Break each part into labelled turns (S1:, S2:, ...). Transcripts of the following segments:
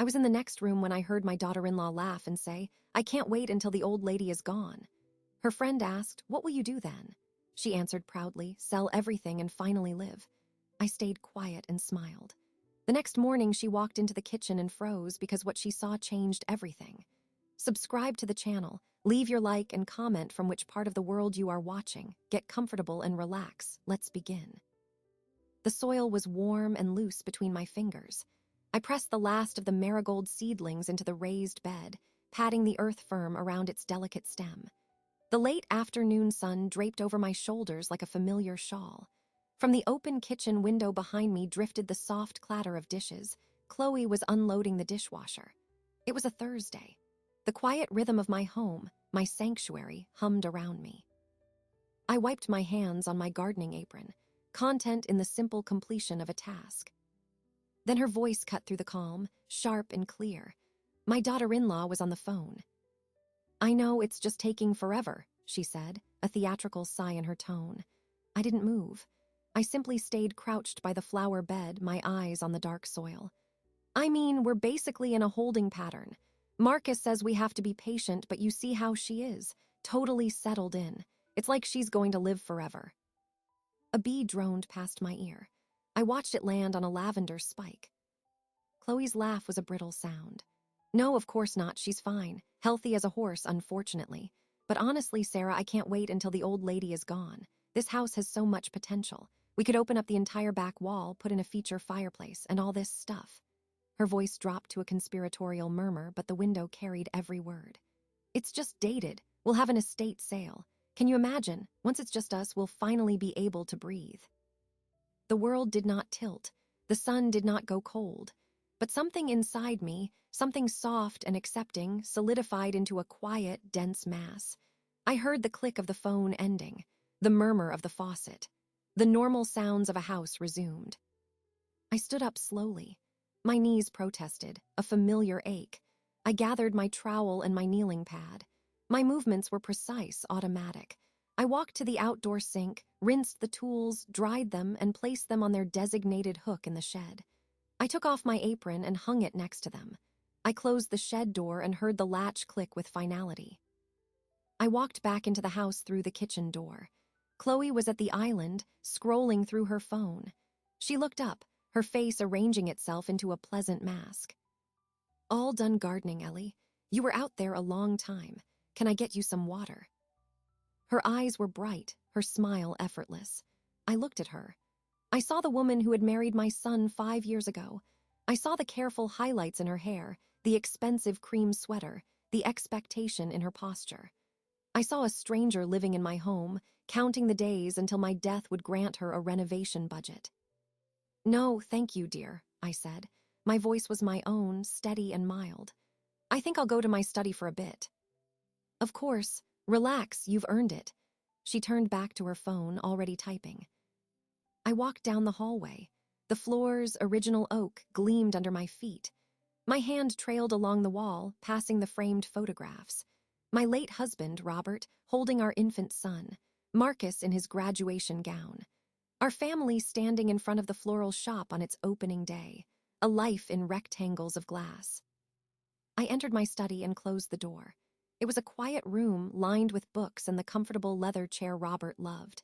S1: I was in the next room when I heard my daughter-in-law laugh and say, "I can't wait until the old lady is gone." Her friend asked, "What will you do then?" She answered proudly, "Sell everything and finally live." I stayed quiet and smiled. The next morning, she walked into the kitchen and froze because what she saw changed everything. Subscribe to the channel, leave your like and comment from which part of the world you are watching. Get comfortable and relax. Let's begin. The soil was warm and loose between my fingers. I pressed the last of the marigold seedlings into the raised bed, patting the earth firm around its delicate stem. The late afternoon sun draped over my shoulders like a familiar shawl. From the open kitchen window behind me drifted the soft clatter of dishes. Chloe was unloading the dishwasher. It was a Thursday. The quiet rhythm of my home, my sanctuary, hummed around me. I wiped my hands on my gardening apron, content in the simple completion of a task. Then her voice cut through the calm, sharp and clear. My daughter-in-law was on the phone. "I know it's just taking forever," she said, a theatrical sigh in her tone. I didn't move. I simply stayed crouched by the flower bed, my eyes on the dark soil. "I mean, we're basically in a holding pattern. Marcus says we have to be patient, but you see how she is, totally settled in. It's like she's going to live forever." A bee droned past my ear. I watched it land on a lavender spike. Chloe's laugh was a brittle sound. "No, of course not. She's fine. Healthy as a horse, unfortunately. But honestly, Sarah, I can't wait until the old lady is gone. This house has so much potential. We could open up the entire back wall, put in a feature fireplace, and all this stuff." Her voice dropped to a conspiratorial murmur, but the window carried every word. "It's just dated. We'll have an estate sale. Can you imagine? Once it's just us, we'll finally be able to breathe." The world did not tilt. The sun did not go cold. But something inside me, something soft and accepting, solidified into a quiet, dense mass. I heard the click of the phone ending, the murmur of the faucet. The normal sounds of a house resumed. I stood up slowly. My knees protested, a familiar ache. I gathered my trowel and my kneeling pad. My movements were precise, automatic. I walked to the outdoor sink, rinsed the tools, dried them, and placed them on their designated hook in the shed. I took off my apron and hung it next to them. I closed the shed door and heard the latch click with finality. I walked back into the house through the kitchen door. Chloe was at the island, scrolling through her phone. She looked up, her face arranging itself into a pleasant mask. "All done gardening, Ellie. You were out there a long time. Can I get you some water?" Her eyes were bright, her smile effortless. I looked at her. I saw the woman who had married my son 5 years ago. I saw the careful highlights in her hair, the expensive cream sweater, the expectation in her posture. I saw a stranger living in my home, counting the days until my death would grant her a renovation budget. "No, thank you, dear," I said. My voice was my own, steady and mild. "I think I'll go to my study for a bit." "Of course. Relax, you've earned it." She turned back to her phone, already typing. I walked down the hallway. The floor's original oak gleamed under my feet. My hand trailed along the wall, passing the framed photographs. My late husband, Robert, holding our infant son. Marcus in his graduation gown. Our family standing in front of the floral shop on its opening day. A life in rectangles of glass. I entered my study and closed the door. It was a quiet room lined with books and the comfortable leather chair Robert loved.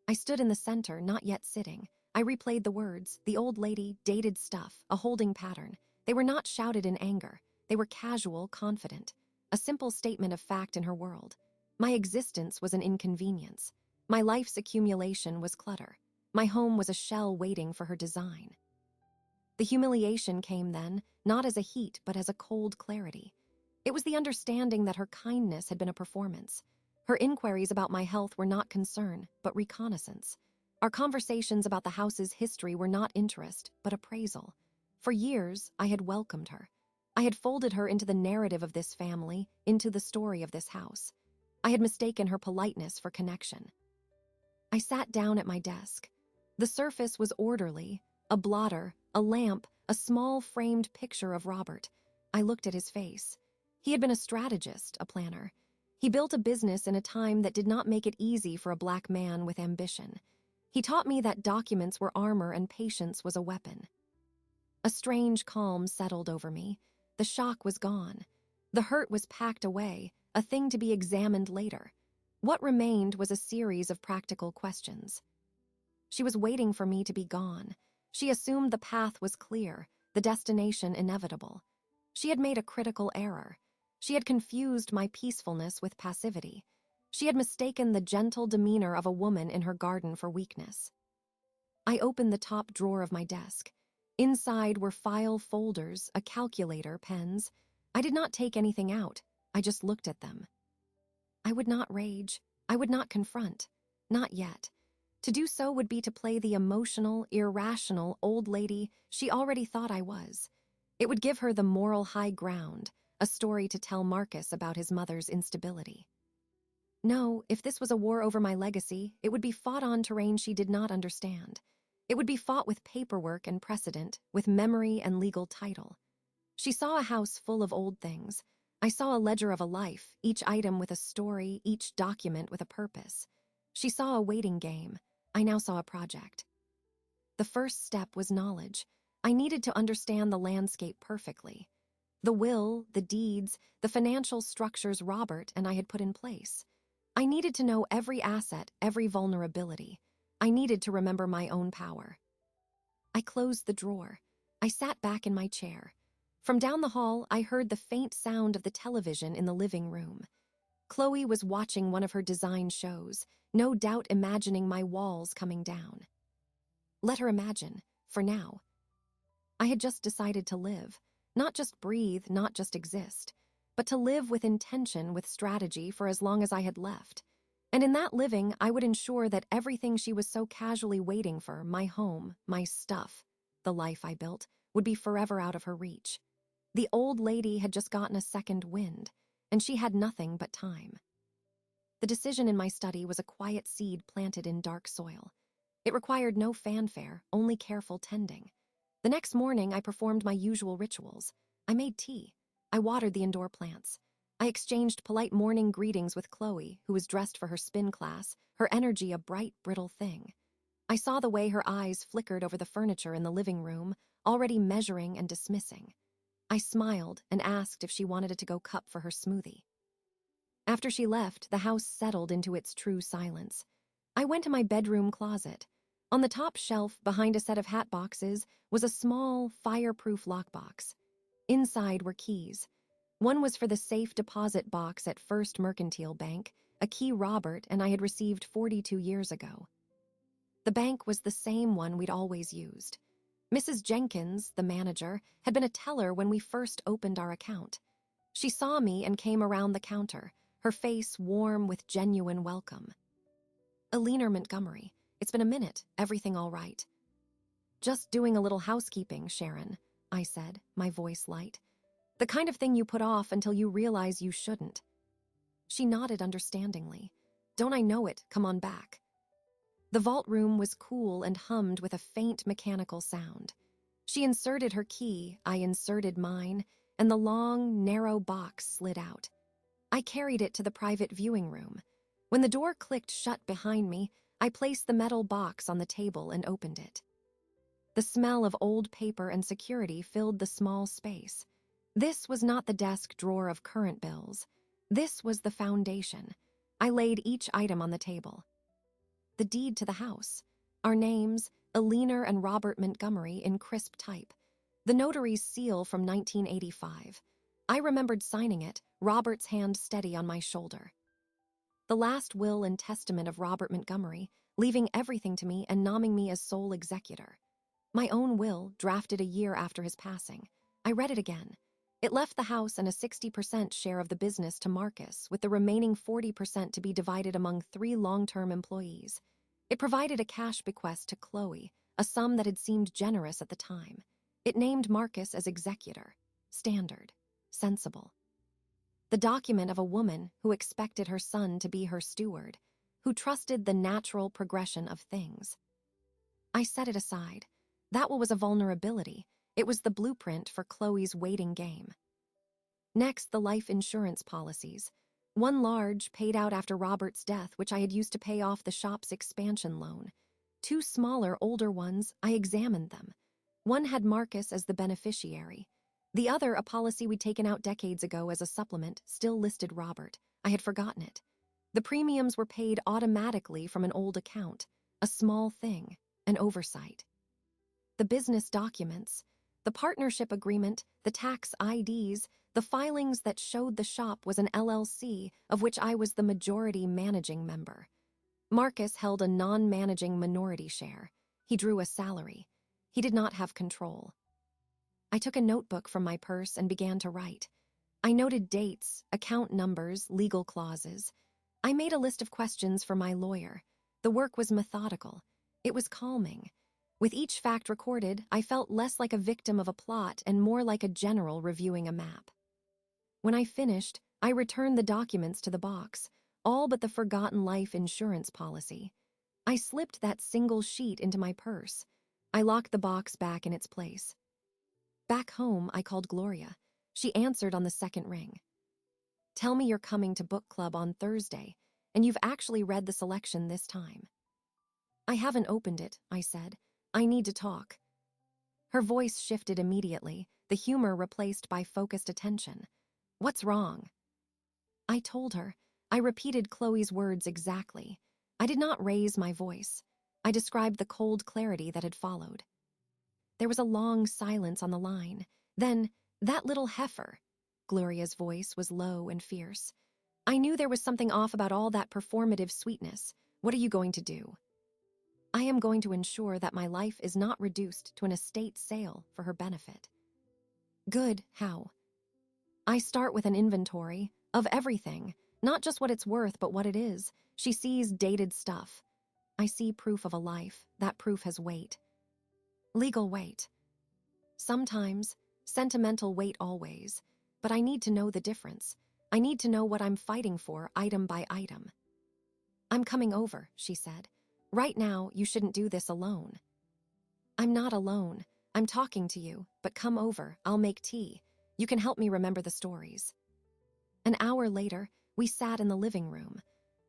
S1: I stood in the center, not yet sitting. I replayed the words, the old lady, dated stuff, a holding pattern. They were not shouted in anger. They were casual, confident. A simple statement of fact in her world. My existence was an inconvenience. My life's accumulation was clutter. My home was a shell waiting for her design. The humiliation came then, not as a heat, but as a cold clarity. It was the understanding that her kindness had been a performance. Her inquiries about my health were not concern, but reconnaissance. Our conversations about the house's history were not interest, but appraisal. For years, I had welcomed her. I had folded her into the narrative of this family, into the story of this house. I had mistaken her politeness for connection. I sat down at my desk. The surface was orderly, a blotter, a lamp, a small framed picture of Robert. I looked at his face. He had been a strategist, a planner. He built a business in a time that did not make it easy for a black man with ambition. He taught me that documents were armor and patience was a weapon. A strange calm settled over me. The shock was gone. The hurt was packed away, a thing to be examined later. What remained was a series of practical questions. She was waiting for me to be gone. She assumed the path was clear, the destination inevitable. She had made a critical error. She had confused my peacefulness with passivity. She had mistaken the gentle demeanor of a woman in her garden for weakness. I opened the top drawer of my desk. Inside were file folders, a calculator, pens. I did not take anything out. I just looked at them. I would not rage. I would not confront. Not yet. To do so would be to play the emotional, irrational old lady she already thought I was. It would give her the moral high ground, a story to tell Marcus about his mother's instability. No, if this was a war over my legacy, it would be fought on terrain she did not understand. It would be fought with paperwork and precedent, with memory and legal title. She saw a house full of old things. I saw a ledger of a life, each item with a story, each document with a purpose. She saw a waiting game. I now saw a project. The first step was knowledge. I needed to understand the landscape perfectly. The will, the deeds, the financial structures Robert and I had put in place. I needed to know every asset, every vulnerability. I needed to remember my own power. I closed the drawer. I sat back in my chair. From down the hall, I heard the faint sound of the television in the living room. Chloe was watching one of her design shows, no doubt imagining my walls coming down. Let her imagine, for now. I had just decided to live, not just breathe, not just exist, but to live with intention, with strategy for as long as I had left. And in that living, I would ensure that everything she was so casually waiting for, my home, my stuff, the life I built, would be forever out of her reach. The old lady had just gotten a second wind, and she had nothing but time. The decision in my study was a quiet seed planted in dark soil. It required no fanfare, only careful tending. The next morning, I performed my usual rituals. I made tea. I watered the indoor plants. I exchanged polite morning greetings with Chloe, who was dressed for her spin class, her energy a bright, brittle thing. I saw the way her eyes flickered over the furniture in the living room, already measuring and dismissing. I smiled and asked if she wanted a to-go cup for her smoothie. After she left, the house settled into its true silence. I went to my bedroom closet. On the top shelf, behind a set of hat boxes, was a small, fireproof lockbox. Inside were keys. One was for the safe deposit box at First Mercantile Bank, a key Robert and I had received 42 years ago. The bank was the same one we'd always used. Mrs. Jenkins, the manager, had been a teller when we first opened our account. She saw me and came around the counter, her face warm with genuine welcome. "Eleanor Montgomery, it's been a minute, everything all right?" "Just doing a little housekeeping, Sharon," I said, my voice light. "The kind of thing you put off until you realize you shouldn't." She nodded understandingly. "Don't I know it? Come on back." The vault room was cool and hummed with a faint mechanical sound. She inserted her key, I inserted mine, and the long, narrow box slid out. I carried it to the private viewing room. When the door clicked shut behind me, I placed the metal box on the table and opened it. The smell of old paper and security filled the small space. This was not the desk drawer of current bills. This was the foundation. I laid each item on the table. The deed to the house. Our names, Eleanor and Robert Montgomery, in crisp type. The notary's seal from 1985. I remembered signing it, Robert's hand steady on my shoulder. The last will and testament of Robert Montgomery, leaving everything to me and nomming me as sole executor. My own will, drafted a year after his passing. I read it again. It left the house and a 60% share of the business to Marcus, with the remaining 40% to be divided among 3 long-term employees. It provided a cash bequest to Chloe, a sum that had seemed generous at the time. It named Marcus as executor. Standard. Sensible. The document of a woman who expected her son to be her steward, who trusted the natural progression of things. I set it aside. That was a vulnerability. It was the blueprint for Chloe's waiting game. Next, the life insurance policies. One large, paid out after Robert's death, which I had used to pay off the shop's expansion loan. 2 smaller, older ones, I examined them. One had Marcus as the beneficiary. The other, a policy we'd taken out decades ago as a supplement, still listed Robert. I had forgotten it. The premiums were paid automatically from an old account. A small thing, an oversight. The business documents, the partnership agreement, the tax IDs, the filings that showed the shop was an LLC of which I was the majority managing member. Marcus held a non-managing minority share. He drew a salary. He did not have control. I took a notebook from my purse and began to write. I noted dates, account numbers, legal clauses. I made a list of questions for my lawyer. The work was methodical. It was calming. With each fact recorded, I felt less like a victim of a plot and more like a general reviewing a map. When I finished, I returned the documents to the box, all but the forgotten life insurance policy. I slipped that single sheet into my purse. I locked the box back in its place. Back home, I called Gloria. She answered on the second ring. "Tell me you're coming to book club on Thursday, and you've actually read the selection this time." "I haven't opened it," I said. "I need to talk." Her voice shifted immediately, the humor replaced by focused attention. "What's wrong?" I told her. I repeated Chloe's words exactly. I did not raise my voice. I described the cold clarity that had followed. There was a long silence on the line. Then, "That little heifer." Gloria's voice was low and fierce. I knew there was something off about all that performative sweetness. "What are you going to do?" "I am going to ensure that my life is not reduced to an estate sale for her benefit." "Good, how?" "I start with an inventory of everything, not just what it's worth, but what it is." She sees dated stuff. I see proof of a life. That proof has weight. Legal weight. Sometimes, sentimental weight always. But I need to know the difference. I need to know what I'm fighting for, item by item. "I'm coming over," she said. "Right now, you shouldn't do this alone." "I'm not alone. I'm talking to you, but come over. I'll make tea. You can help me remember the stories." An hour later, we sat in the living room.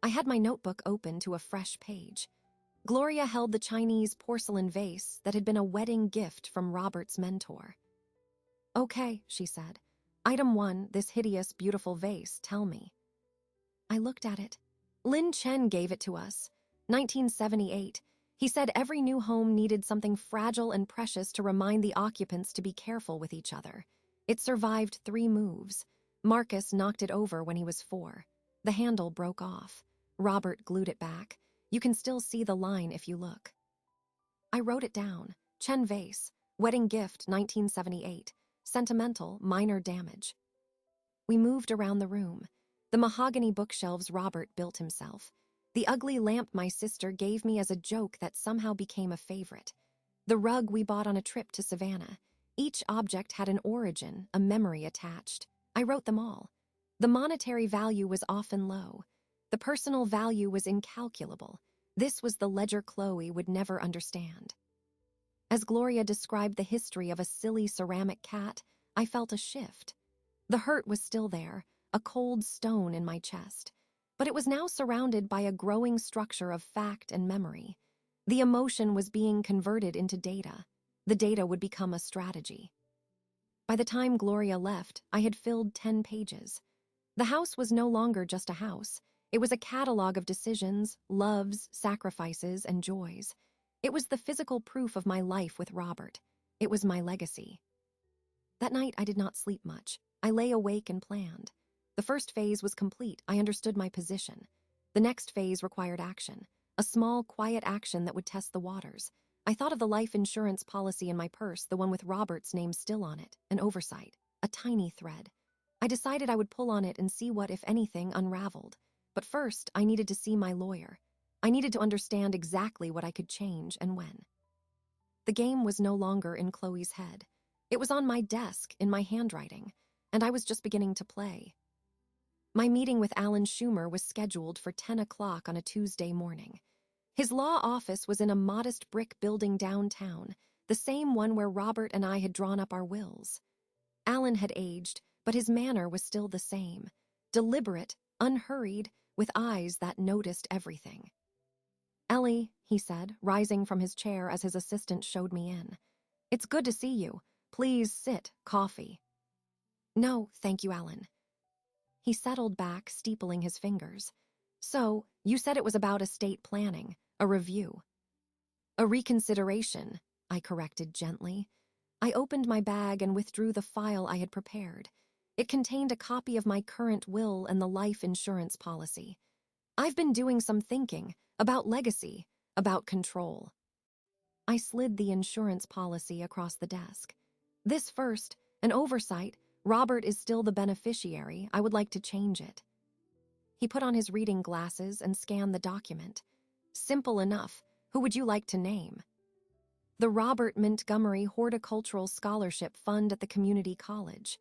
S1: I had my notebook open to a fresh page. Gloria held the Chinese porcelain vase that had been a wedding gift from Robert's mentor. "Okay," she said. "Item 1, this hideous, beautiful vase, tell me." I looked at it. Lin Chen gave it to us. 1978. He said every new home needed something fragile and precious to remind the occupants to be careful with each other. It survived 3 moves. Marcus knocked it over when he was 4. The handle broke off. Robert glued it back. You can still see the line if you look. I wrote it down. Chen vase, wedding gift, 1978. Sentimental, minor damage. We moved around the room. The mahogany bookshelves Robert built himself. The ugly lamp my sister gave me as a joke that somehow became a favorite. The rug we bought on a trip to Savannah. Each object had an origin, a memory attached. I wrote them all. The monetary value was often low. The personal value was incalculable. This was the ledger Chloe would never understand. As Gloria described the history of a silly ceramic cat, I felt a shift. The hurt was still there, a cold stone in my chest, but it was now surrounded by a growing structure of fact and memory. The emotion was being converted into data. The data would become a strategy. By the time Gloria left, I had filled 10 pages. The house was no longer just a house. It was a catalog of decisions, loves, sacrifices, and joys. It was the physical proof of my life with Robert. It was my legacy. That night, I did not sleep much. I lay awake and planned. The first phase was complete. I understood my position. The next phase required action, a small, quiet action that would test the waters. I thought of the life insurance policy in my purse, the one with Robert's name still on it, an oversight, a tiny thread. I decided I would pull on it and see what, if anything, unraveled. But first, I needed to see my lawyer. I needed to understand exactly what I could change and when. The game was no longer in Chloe's head. It was on my desk, in my handwriting, and I was just beginning to play. My meeting with Alan Schumer was scheduled for 10 o'clock on a Tuesday morning. His law office was in a modest brick building downtown, the same one where Robert and I had drawn up our wills. Alan had aged, but his manner was still the same, deliberate, unhurried, with eyes that noticed everything. "Ellie," he said, rising from his chair as his assistant showed me in. "It's good to see you. Please sit, coffee." No, thank you, Alan. He settled back, steepling his fingers. So, you said it was about estate planning, a review. A reconsideration, I corrected gently. I opened my bag and withdrew the file I had prepared. It contained a copy of my current will and the life insurance policy. I've been doing some thinking about legacy, about control. I slid the insurance policy across the desk. This first, an oversight. Robert is still the beneficiary. I would like to change it. He put on his reading glasses and scanned the document. Simple enough. Who would you like to name? The Robert Montgomery Horticultural Scholarship Fund at the community college.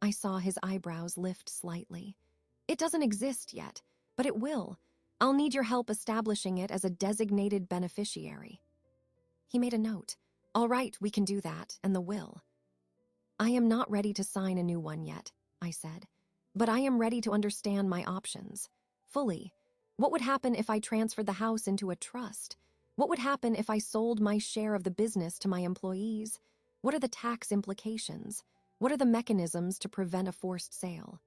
S1: I saw his eyebrows lift slightly. It doesn't exist yet, but it will. I'll need your help establishing it as a designated beneficiary. He made a note. All right, we can do that, and the will. I am not ready to sign a new one yet, I said, but I am ready to understand my options. Fully. What would happen if I transferred the house into a trust? What would happen if I sold my share of the business to my employees? What are the tax implications? What are the mechanisms to prevent a forced sale?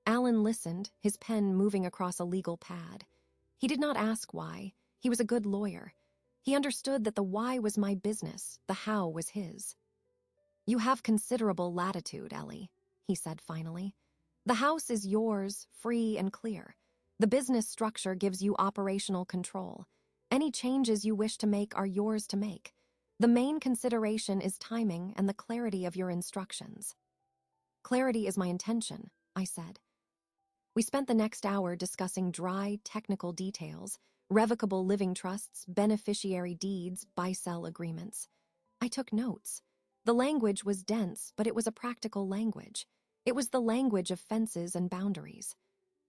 S1: Alan listened, his pen moving across a legal pad. He did not ask why. He was a good lawyer. He understood that the why was my business, the how was his. You have considerable latitude, Ellie, he said finally. The house is yours, free and clear. The business structure gives you operational control. Any changes you wish to make are yours to make. The main consideration is timing and the clarity of your instructions. Clarity is my intention, I said. We spent the next hour discussing dry, technical details, revocable living trusts, beneficiary deeds, buy-sell agreements. I took notes. The language was dense, but it was a practical language. It was the language of fences and boundaries.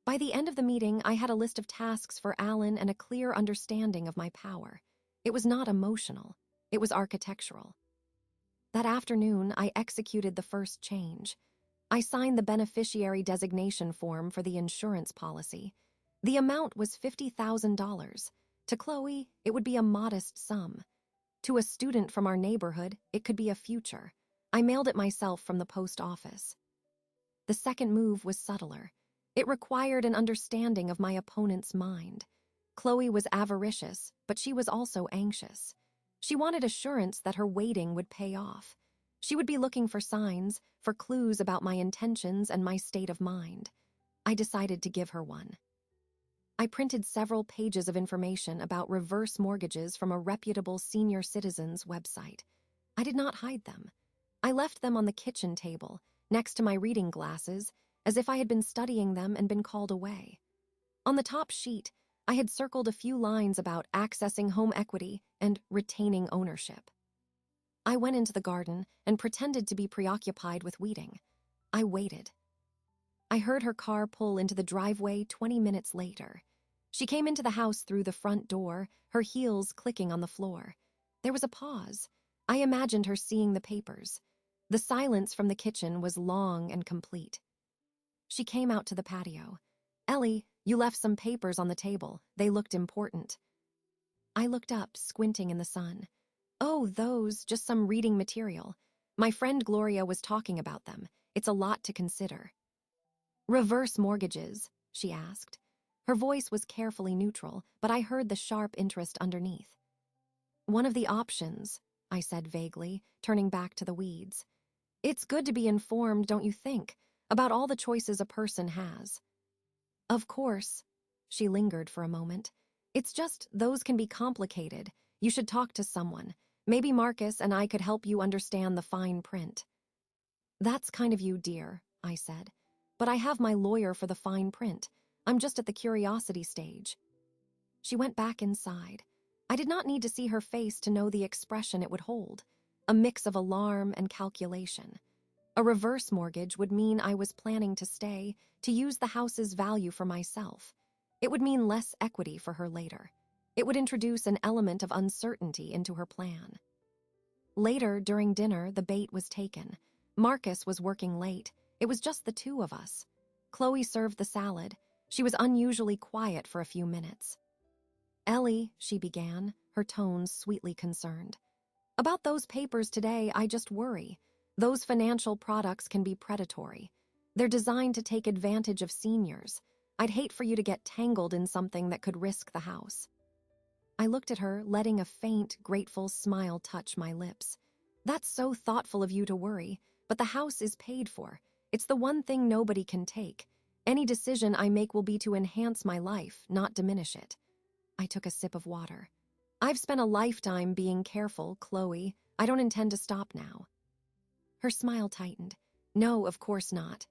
S1: By the end of the meeting, I had a list of tasks for Alan and a clear understanding of my power. It was not emotional. It was architectural. That afternoon, I executed the first change. I signed the beneficiary designation form for the insurance policy. The amount was $50,000. To Chloe, it would be a modest sum. To a student from our neighborhood, it could be a future. I mailed it myself from the post office. The second move was subtler. It required an understanding of my opponent's mind. Chloe was avaricious, but she was also anxious. She wanted assurance that her waiting would pay off. She would be looking for signs, for clues about my intentions and my state of mind. I decided to give her one. I printed several pages of information about reverse mortgages from a reputable senior citizens website. I did not hide them. I left them on the kitchen table, next to my reading glasses, as if I had been studying them and been called away. On the top sheet, I had circled a few lines about accessing home equity and retaining ownership. I went into the garden and pretended to be preoccupied with weeding. I waited. I heard her car pull into the driveway 20 minutes later. She came into the house through the front door, her heels clicking on the floor. There was a pause. I imagined her seeing the papers. The silence from the kitchen was long and complete. She came out to the patio. Ellie, you left some papers on the table. They looked important. I looked up, squinting in the sun. Oh, those, just some reading material. My friend Gloria was talking about them. It's a lot to consider. Reverse mortgages, she asked. Her voice was carefully neutral, but I heard the sharp interest underneath. One of the options, I said vaguely, turning back to the weeds. It's good to be informed, don't you think, about all the choices a person has. Of course. She lingered for a moment. It's just those can be complicated. You should talk to someone. Maybe Marcus and I could help you understand the fine print. That's kind of you, dear, I said. But I have my lawyer for the fine print. I'm just at the curiosity stage. She went back inside. I did not need to see her face to know the expression it would hold, a mix of alarm and calculation. A reverse mortgage would mean I was planning to stay, to use the house's value for myself. It would mean less equity for her later. It would introduce an element of uncertainty into her plan. Later, during dinner, the bait was taken. Marcus was working late. It was just the two of us. Chloe served the salad. She was unusually quiet for a few minutes. Ellie, she began, her tones sweetly concerned. About those papers today, I just worry. Those financial products can be predatory. They're designed to take advantage of seniors. I'd hate for you to get tangled in something that could risk the house." I looked at her, letting a faint, grateful smile touch my lips. "That's so thoughtful of you to worry, but the house is paid for. It's the one thing nobody can take. Any decision I make will be to enhance my life, not diminish it." I took a sip of water. "I've spent a lifetime being careful, Chloe. I don't intend to stop now." Her smile tightened. "No, of course not."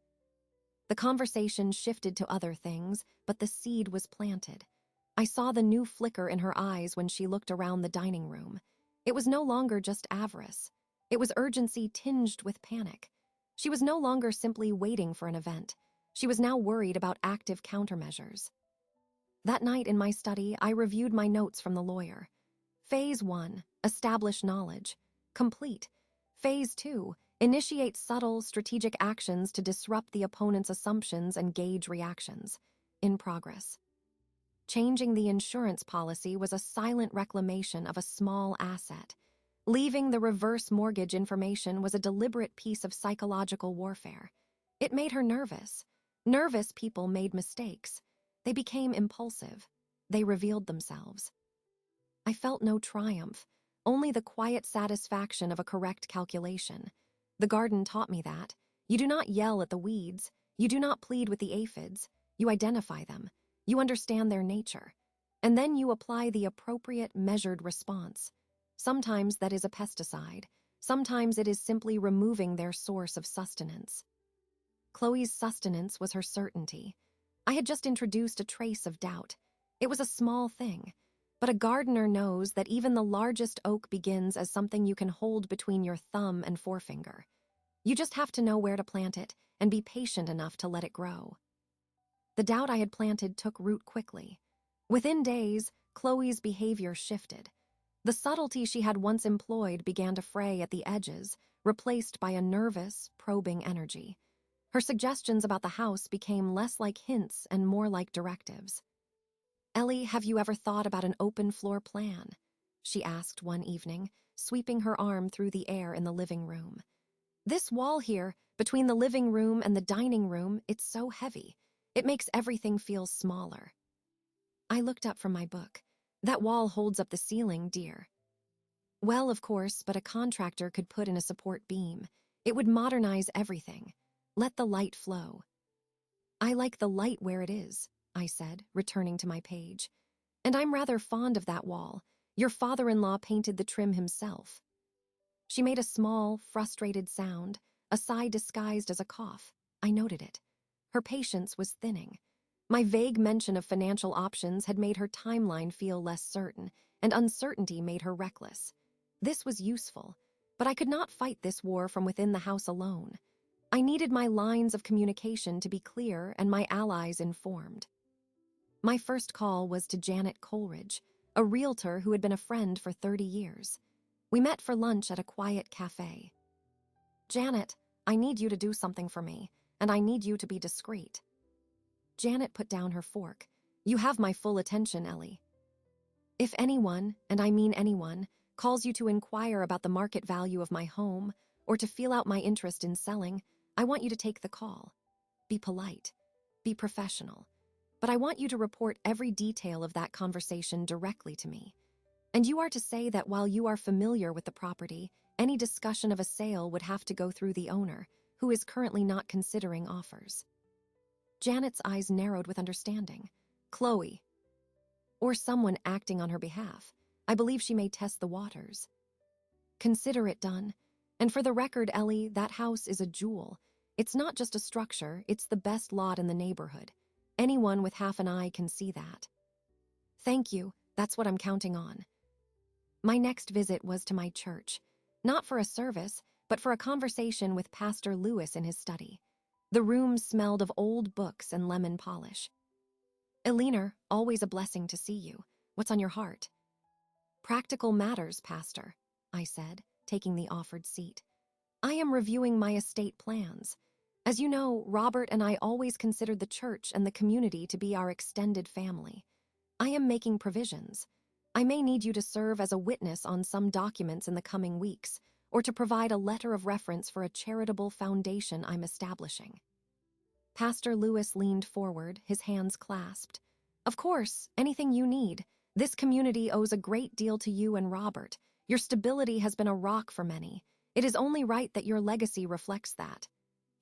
S1: The conversation shifted to other things, but the seed was planted. I saw the new flicker in her eyes when she looked around the dining room. It was no longer just avarice. It was urgency tinged with panic. She was no longer simply waiting for an event. She was now worried about active countermeasures. That night in my study, I reviewed my notes from the lawyer. Phase 1, establish knowledge. Complete. Phase 2, initiate subtle, strategic actions to disrupt the opponent's assumptions and gauge reactions. In progress. Changing the insurance policy was a silent reclamation of a small asset. Leaving the reverse mortgage information was a deliberate piece of psychological warfare. It made her nervous. Nervous people made mistakes. They became impulsive. They revealed themselves. I felt no triumph, only the quiet satisfaction of a correct calculation. The garden taught me that. You do not yell at the weeds. You do not plead with the aphids. You identify them. You understand their nature. And then you apply the appropriate, measured response. Sometimes that is a pesticide. Sometimes it is simply removing their source of sustenance. Chloe's sustenance was her certainty. I had just introduced a trace of doubt. It was a small thing, but a gardener knows that even the largest oak begins as something you can hold between your thumb and forefinger. You just have to know where to plant it and be patient enough to let it grow. The doubt I had planted took root quickly. Within days, Chloe's behavior shifted. The subtlety she had once employed began to fray at the edges, replaced by a nervous, probing energy. Her suggestions about the house became less like hints and more like directives. "Ellie, have you ever thought about an open floor plan?" she asked one evening, sweeping her arm through the air in the living room. "This wall here, between the living room and the dining room, it's so heavy. It makes everything feel smaller." I looked up from my book. "That wall holds up the ceiling, dear." "Well, of course, but a contractor could put in a support beam. It would modernize everything. Let the light flow." "I like the light where it is," I said, returning to my page. "And I'm rather fond of that wall. Your father-in-law painted the trim himself." She made a small, frustrated sound, a sigh disguised as a cough. I noted it. Her patience was thinning. My vague mention of financial options had made her timeline feel less certain, and uncertainty made her reckless. This was useful, but I could not fight this war from within the house alone. I needed my lines of communication to be clear and my allies informed. My first call was to Janet Coleridge, a realtor who had been a friend for 30 years. We met for lunch at a quiet cafe. "Janet, I need you to do something for me, and I need you to be discreet." Janet put down her fork. "You have my full attention, Ellie." "If anyone, and I mean anyone, calls you to inquire about the market value of my home or to feel out my interest in selling, I want you to take the call. Be polite. Be professional. But I want you to report every detail of that conversation directly to me. And you are to say that while you are familiar with the property, any discussion of a sale would have to go through the owner, who is currently not considering offers." Janet's eyes narrowed with understanding. "Chloe." "Or someone acting on her behalf. I believe she may test the waters." "Consider it done. And for the record, Ellie, that house is a jewel. It's not just a structure, it's the best lot in the neighborhood. Anyone with half an eye can see that." "Thank you, that's what I'm counting on." My next visit was to my church, not for a service, but for a conversation with Pastor Lewis in his study. The room smelled of old books and lemon polish. "Eleanor, always a blessing to see you. What's on your heart?" "Practical matters, Pastor," I said, taking the offered seat. "I am reviewing my estate plans. As you know, Robert and I always considered the church and the community to be our extended family. I am making provisions. I may need you to serve as a witness on some documents in the coming weeks, or to provide a letter of reference for a charitable foundation I'm establishing. Pastor Lewis leaned forward, his hands clasped. Of course, anything you need. This community owes a great deal to you and Robert. Your stability has been a rock for many. It is only right that your legacy reflects that.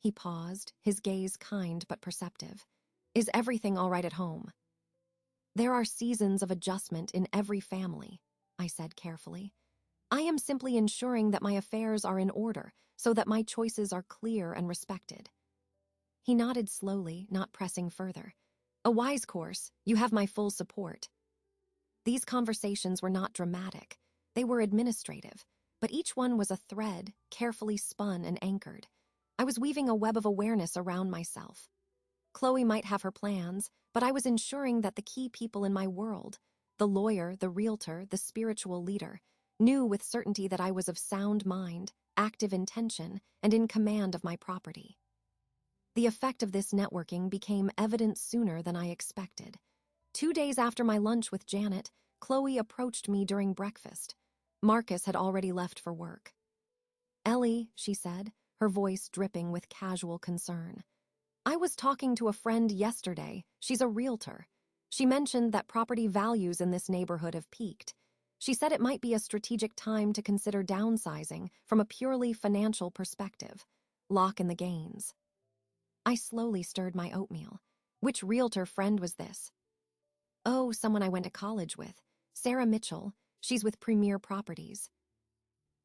S1: He paused, his gaze kind but perceptive. Is everything all right at home? There are seasons of adjustment in every family, I said carefully. I am simply ensuring that my affairs are in order so that my choices are clear and respected. He nodded slowly, not pressing further. A wise course, you have my full support. These conversations were not dramatic. They were administrative, but each one was a thread, carefully spun and anchored. I was weaving a web of awareness around myself. Chloe might have her plans, but I was ensuring that the key people in my world, the lawyer, the realtor, the spiritual leader, knew with certainty that I was of sound mind, active intention, and in command of my property. The effect of this networking became evident sooner than I expected. 2 days after my lunch with Janet, Chloe approached me during breakfast. Marcus had already left for work. Ellie, she said, her voice dripping with casual concern. I was talking to a friend yesterday. She's a realtor. She mentioned that property values in this neighborhood have peaked. She said it might be a strategic time to consider downsizing from a purely financial perspective. Lock in the gains. I slowly stirred my oatmeal. Which realtor friend was this? Oh, someone I went to college with. Sarah Mitchell. She's with Premier Properties.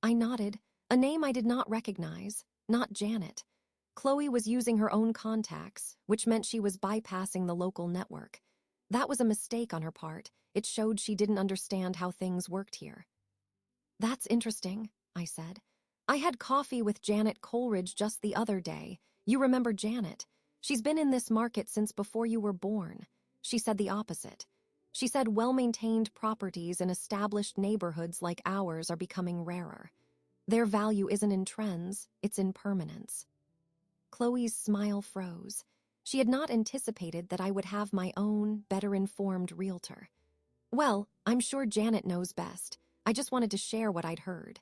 S1: I nodded, a name I did not recognize, not Janet. Chloe was using her own contacts, which meant she was bypassing the local network. That was a mistake on her part. It showed she didn't understand how things worked here. That's interesting, I said. I had coffee with Janet Coleridge just the other day. You remember Janet. She's been in this market since before you were born. She said the opposite. She said well-maintained properties in established neighborhoods like ours are becoming rarer. Their value isn't in trends, it's in permanence. Chloe's smile froze. She had not anticipated that I would have my own, better-informed realtor. Well, I'm sure Janet knows best. I just wanted to share what I'd heard.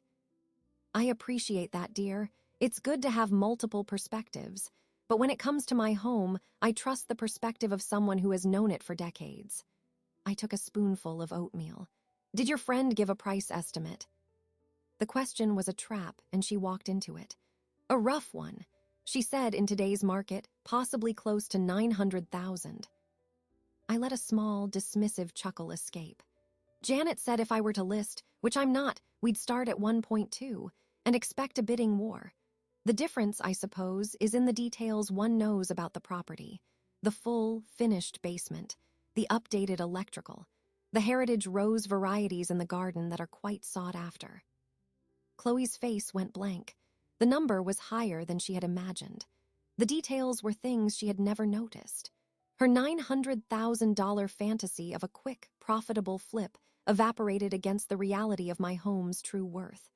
S1: I appreciate that, dear. It's good to have multiple perspectives. But when it comes to my home, I trust the perspective of someone who has known it for decades. I took a spoonful of oatmeal. Did your friend give a price estimate? The question was a trap, and she walked into it. A rough one. She said in today's market, possibly close to $900,000. I let a small, dismissive chuckle escape. Janet said if I were to list, which I'm not, we'd start at 1.2 and expect a bidding war. The difference, I suppose, is in the details one knows about the property. The full, finished basement, the updated electrical, the heritage rose varieties in the garden that are quite sought after. Chloe's face went blank. The number was higher than she had imagined. The details were things she had never noticed. Her $900,000 fantasy of a quick, profitable flip evaporated against the reality of my home's true worth.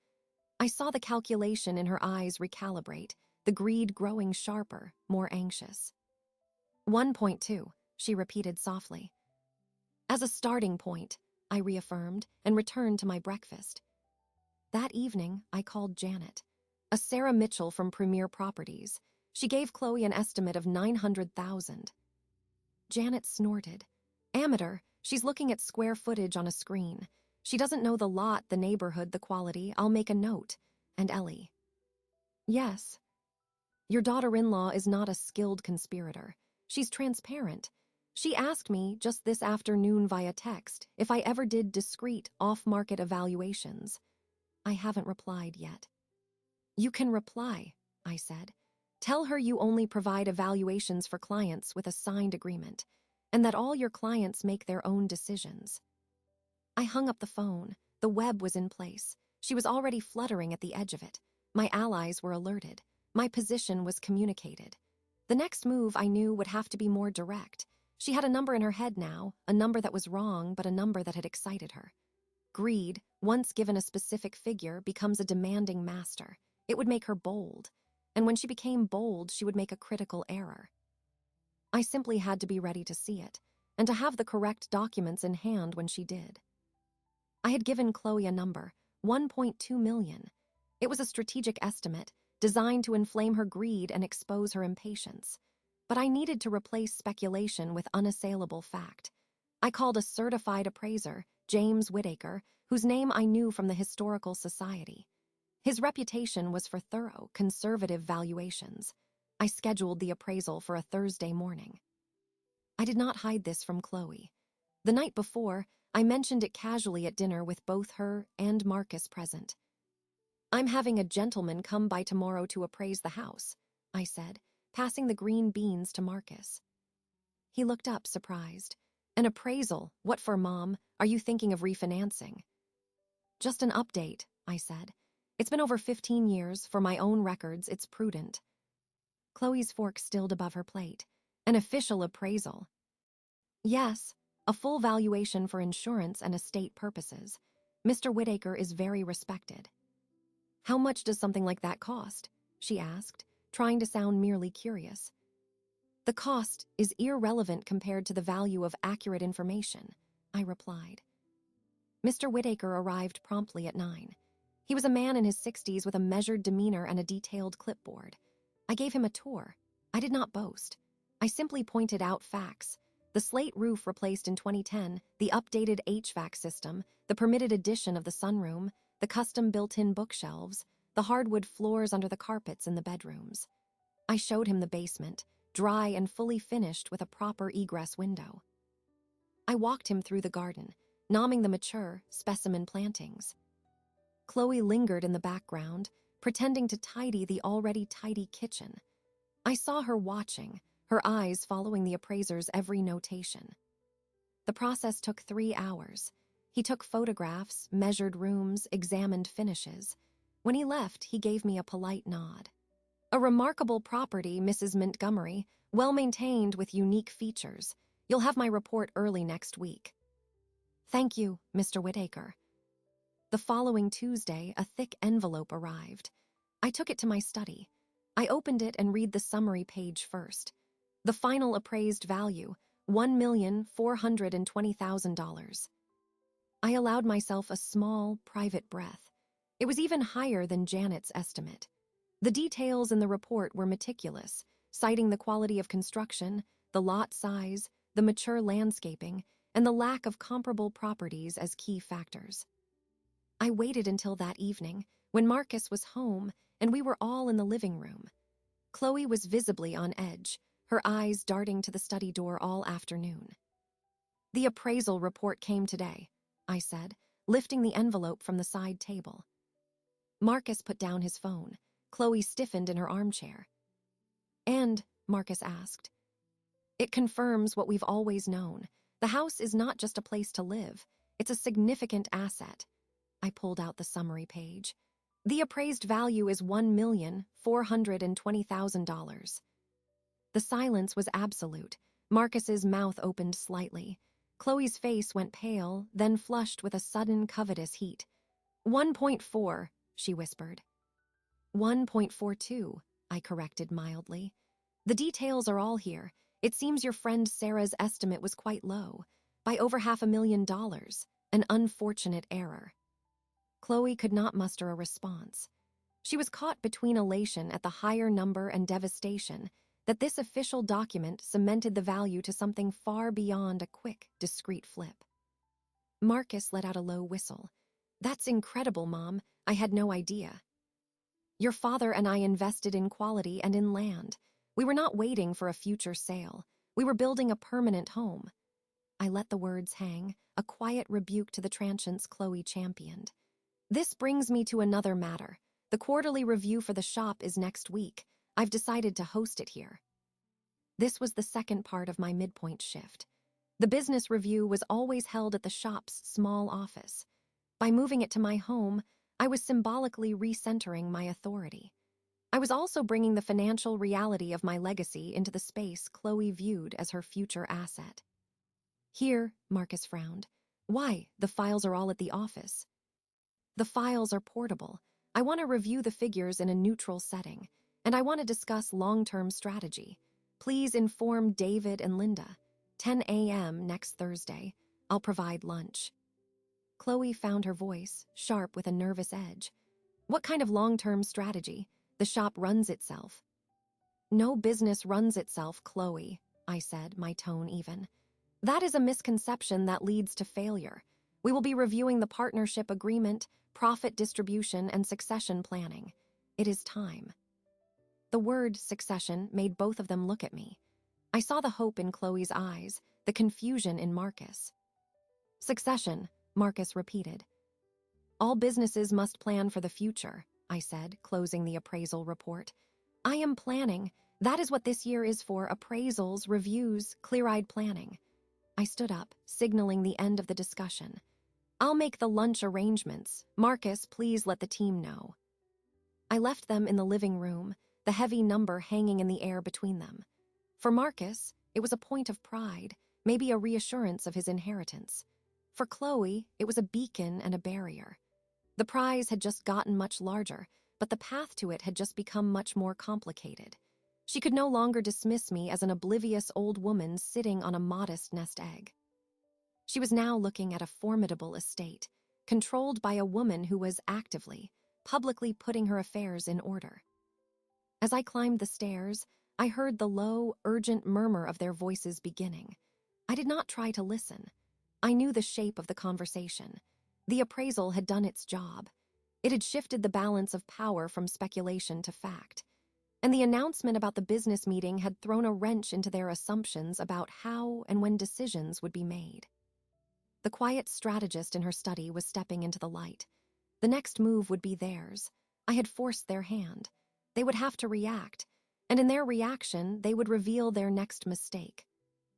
S1: I saw the calculation in her eyes recalibrate, the greed growing sharper, more anxious. 1.2, she repeated softly. As a starting point, I reaffirmed and returned to my breakfast. That evening, I called Janet, a Sarah Mitchell from Premier Properties. She gave Chloe an estimate of $900,000. Janet snorted. Amateur, she's looking at square footage on a screen. She doesn't know the lot, the neighborhood, the quality. I'll make a note. And Ellie. Yes. Your daughter-in-law is not a skilled conspirator. She's transparent. She asked me just this afternoon via text if I ever did discreet, off-market evaluations. I haven't replied yet. You can reply, I said. Tell her you only provide evaluations for clients with a signed agreement, and that all your clients make their own decisions. I hung up the phone. The web was in place. She was already fluttering at the edge of it. My allies were alerted. My position was communicated. The next move, I knew, would have to be more direct. She had a number in her head now, a number that was wrong, but a number that had excited her. Greed, once given a specific figure, becomes a demanding master. It would make her bold. And when she became bold, she would make a critical error. I simply had to be ready to see it, and to have the correct documents in hand when she did. I had given Chloe a number, 1.2 million. It was a strategic estimate, designed to inflame her greed and expose her impatience. But I needed to replace speculation with unassailable fact. I called a certified appraiser, James Whittaker, whose name I knew from the Historical Society. His reputation was for thorough, conservative valuations. I scheduled the appraisal for a Thursday morning. I did not hide this from Chloe. The night before, I mentioned it casually at dinner with both her and Marcus present. "I'm having a gentleman come by tomorrow to appraise the house," I said, passing the green beans to Marcus. He looked up, surprised. "An appraisal? What for, Mom? Are you thinking of refinancing?" "Just an update," I said. "It's been over 15 years. For my own records, it's prudent." Chloe's fork stilled above her plate. "An official appraisal?" "Yes, a full valuation for insurance and estate purposes. Mr. Whittaker is very respected." "How much does something like that cost?" she asked, trying to sound merely curious. "The cost is irrelevant compared to the value of accurate information," I replied. Mr. Whittaker arrived promptly at 9. He was a man in his 60s with a measured demeanor and a detailed clipboard. I gave him a tour. I did not boast. I simply pointed out facts. The slate roof replaced in 2010, the updated HVAC system, the permitted addition of the sunroom, the custom built-in bookshelves, the hardwood floors under the carpets in the bedrooms. I showed him the basement, dry and fully finished with a proper egress window. I walked him through the garden, nomming the mature, specimen plantings. Chloe lingered in the background, pretending to tidy the already tidy kitchen. I saw her watching, her eyes following the appraiser's every notation. The process took 3 hours. He took photographs, measured rooms, examined finishes. When he left, he gave me a polite nod. "A remarkable property, Mrs. Montgomery, well-maintained with unique features. You'll have my report early next week." "Thank you, Mr. Whittaker." The following Tuesday, a thick envelope arrived. I took it to my study. I opened it and read the summary page first. The final appraised value, $1,420,000. I allowed myself a small, private breath. It was even higher than Janet's estimate. The details in the report were meticulous, citing the quality of construction, the lot size, the mature landscaping, and the lack of comparable properties as key factors. I waited until that evening, when Marcus was home and we were all in the living room. Chloe was visibly on edge, her eyes darting to the study door all afternoon. "The appraisal report came today," I said, lifting the envelope from the side table. Marcus put down his phone. Chloe stiffened in her armchair. "And," Marcus asked, "it confirms what we've always known. The house is not just a place to live. It's a significant asset." I pulled out the summary page. "The appraised value is $1,420,000. The silence was absolute. Marcus's mouth opened slightly. Chloe's face went pale, then flushed with a sudden covetous heat. 1.4, she whispered. 1.42, I corrected mildly. "The details are all here. It seems your friend Sarah's estimate was quite low, by over $500,000, an unfortunate error." Chloe could not muster a response. She was caught between elation at the higher number and devastation that this official document cemented the value to something far beyond a quick, discreet flip. Marcus let out a low whistle. "That's incredible, Mom. I had no idea." "Your father and I invested in quality and in land. We were not waiting for a future sale. We were building a permanent home." I let the words hang, a quiet rebuke to the transients Chloe championed. "This brings me to another matter. The quarterly review for the shop is next week. I've decided to host it here." This was the second part of my midpoint shift. The business review was always held at the shop's small office. By moving it to my home, I was symbolically recentering my authority. I was also bringing the financial reality of my legacy into the space Chloe viewed as her future asset. "Here," Marcus frowned. "Why? The files are all at the office." "The files are portable. I want to review the figures in a neutral setting, and I want to discuss long-term strategy. Please inform David and Linda. 10 a.m. next Thursday. I'll provide lunch." Chloe found her voice, sharp with a nervous edge. What kind of long-term strategy? The shop runs itself. No business runs itself, Chloe, I said, my tone even. That is a misconception that leads to failure. We will be reviewing the partnership agreement, profit distribution, and succession planning. It is time. The word succession made both of them look at me. I saw the hope in Chloe's eyes, the confusion in Marcus. Succession, Marcus repeated. All businesses must plan for the future, I said, closing the appraisal report. I am planning. That is what this year is for: appraisals, reviews, clear-eyed planning. I stood up, signaling the end of the discussion. I'll make the lunch arrangements. Marcus, please let the team know. I left them in the living room, the heavy number hanging in the air between them. For Marcus, it was a point of pride, maybe a reassurance of his inheritance. For Chloe, it was a beacon and a barrier. The prize had just gotten much larger, but the path to it had just become much more complicated. She could no longer dismiss me as an oblivious old woman sitting on a modest nest egg. She was now looking at a formidable estate, controlled by a woman who was actively, publicly putting her affairs in order. As I climbed the stairs, I heard the low, urgent murmur of their voices beginning. I did not try to listen. I knew the shape of the conversation. The appraisal had done its job. It had shifted the balance of power from speculation to fact. And the announcement about the business meeting had thrown a wrench into their assumptions about how and when decisions would be made. The quiet strategist in her study was stepping into the light. The next move would be theirs. I had forced their hand. They would have to react, and in their reaction, they would reveal their next mistake.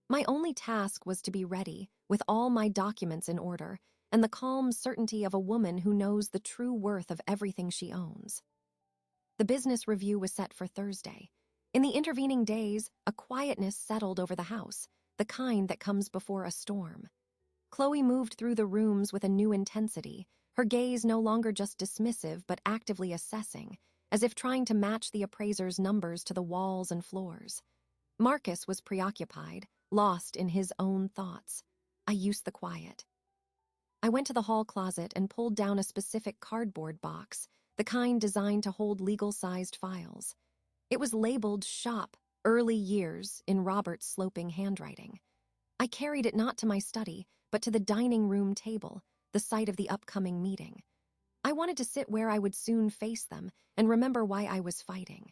S1: My only task was to be ready, with all my documents in order, and the calm certainty of a woman who knows the true worth of everything she owns. The business review was set for Thursday. In the intervening days, a quietness settled over the house, the kind that comes before a storm. Chloe moved through the rooms with a new intensity, her gaze no longer just dismissive but actively assessing, as if trying to match the appraiser's numbers to the walls and floors. Marcus was preoccupied, lost in his own thoughts. I used the quiet. I went to the hall closet and pulled down a specific cardboard box, the kind designed to hold legal-sized files. It was labeled Shop, Early Years, in Robert's sloping handwriting. I carried it not to my study, but to the dining room table, the site of the upcoming meeting. I wanted to sit where I would soon face them and remember why I was fighting.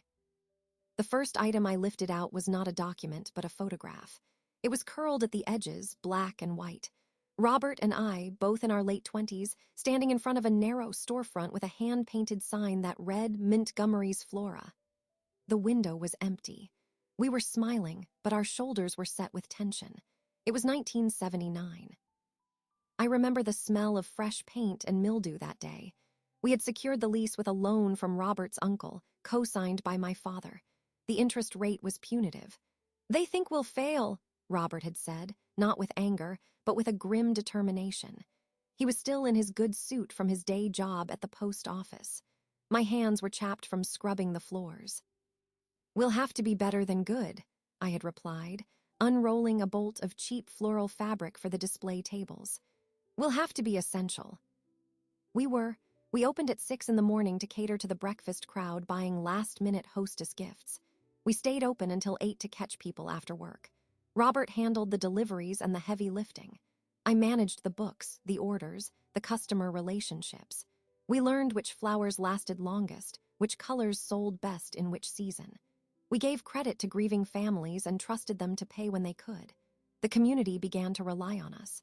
S1: The first item I lifted out was not a document, but a photograph. It was curled at the edges, black and white. Robert and I, both in our late 20s, standing in front of a narrow storefront with a hand-painted sign that read Montgomery's Flora. The window was empty. We were smiling, but our shoulders were set with tension. It was 1979. I remember the smell of fresh paint and mildew that day. We had secured the lease with a loan from Robert's uncle, co-signed by my father. The interest rate was punitive. "They think we'll fail," Robert had said, not with anger, but with a grim determination. He was still in his good suit from his day job at the post office. My hands were chapped from scrubbing the floors. "We'll have to be better than good," I had replied, unrolling a bolt of cheap floral fabric for the display tables. "We'll have to be essential." We were. We opened at 6 in the morning to cater to the breakfast crowd buying last-minute hostess gifts. We stayed open until 8 to catch people after work. Robert handled the deliveries and the heavy lifting. I managed the books, the orders, the customer relationships. We learned which flowers lasted longest, which colors sold best in which season. We gave credit to grieving families and trusted them to pay when they could. The community began to rely on us.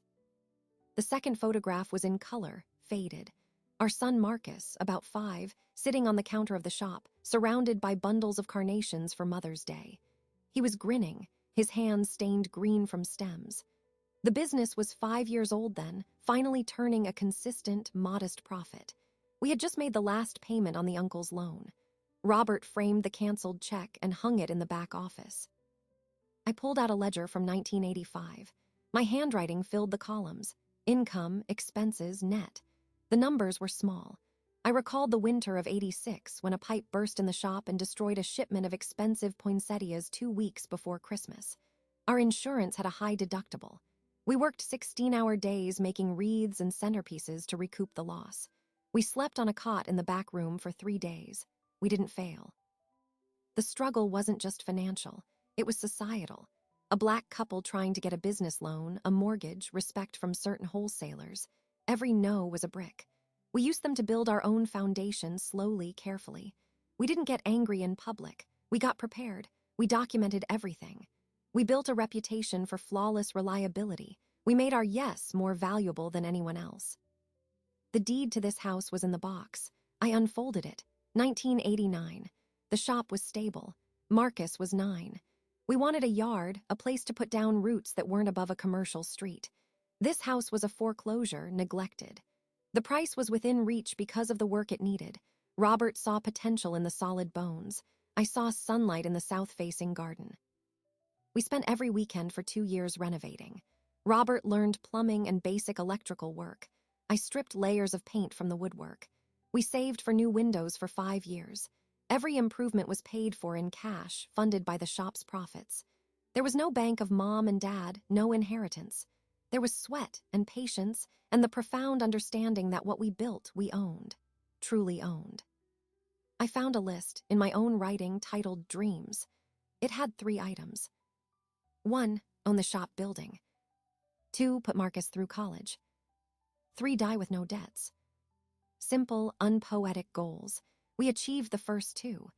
S1: The second photograph was in color, faded. Our son Marcus, about 5, sitting on the counter of the shop, surrounded by bundles of carnations for Mother's Day. He was grinning, his hands stained green from stems. The business was 5 years old then, finally turning a consistent, modest profit. We had just made the last payment on the uncle's loan. Robert framed the canceled check and hung it in the back office. I pulled out a ledger from 1985. My handwriting filled the columns: income, expenses, net. The numbers were small. I recalled the winter of '86 when a pipe burst in the shop and destroyed a shipment of expensive poinsettias 2 weeks before Christmas. Our insurance had a high deductible. We worked 16-hour days making wreaths and centerpieces to recoup the loss. We slept on a cot in the back room for 3 days. We didn't fail. The struggle wasn't just financial, it was societal. A black couple trying to get a business loan, a mortgage, respect from certain wholesalers. Every no was a brick. We used them to build our own foundation slowly, carefully. We didn't get angry in public. We got prepared. We documented everything. We built a reputation for flawless reliability. We made our yes more valuable than anyone else. The deed to this house was in the box. I unfolded it. 1989. The shop was stable. Marcus was 9. We wanted a yard, a place to put down roots that weren't above a commercial street. This house was a foreclosure, neglected. The price was within reach because of the work it needed. Robert saw potential in the solid bones. I saw sunlight in the south-facing garden. We spent every weekend for 2 years renovating. Robert learned plumbing and basic electrical work. I stripped layers of paint from the woodwork. We saved for new windows for 5 years. Every improvement was paid for in cash, funded by the shop's profits. There was no bank of mom and dad, no inheritance. There was sweat and patience and the profound understanding that what we built, we owned. Truly owned. I found a list, in my own writing, titled Dreams. It had 3 items. 1. Own the shop building. 2. Put Marcus through college. 3. Die with no debts. Simple, unpoetic goals. We achieved the first 2.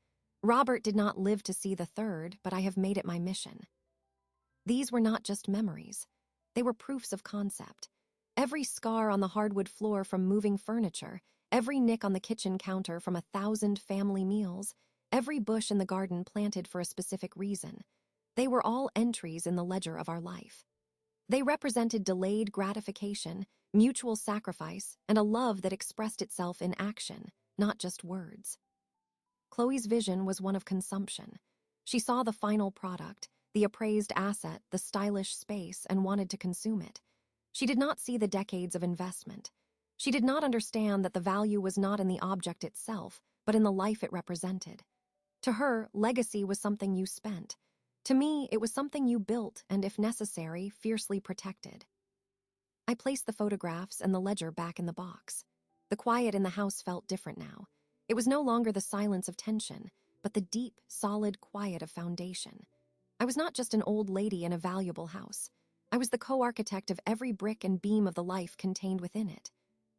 S1: Robert did not live to see the third, but I have made it my mission. These were not just memories. They were proofs of concept. Every scar on the hardwood floor from moving furniture, every nick on the kitchen counter from 1,000 family meals, every bush in the garden planted for a specific reason. They were all entries in the ledger of our life. They represented delayed gratification, mutual sacrifice, and a love that expressed itself in action, not just words. Chloe's vision was one of consumption. She saw the final product, the appraised asset, the stylish space, and wanted to consume it. She did not see the decades of investment. She did not understand that the value was not in the object itself, but in the life it represented. To her, legacy was something you spent. To me, it was something you built and, if necessary, fiercely protected. I placed the photographs and the ledger back in the box. The quiet in the house felt different now. It was no longer the silence of tension, but the deep, solid quiet of foundation. I was not just an old lady in a valuable house. I was the co-architect of every brick and beam of the life contained within it.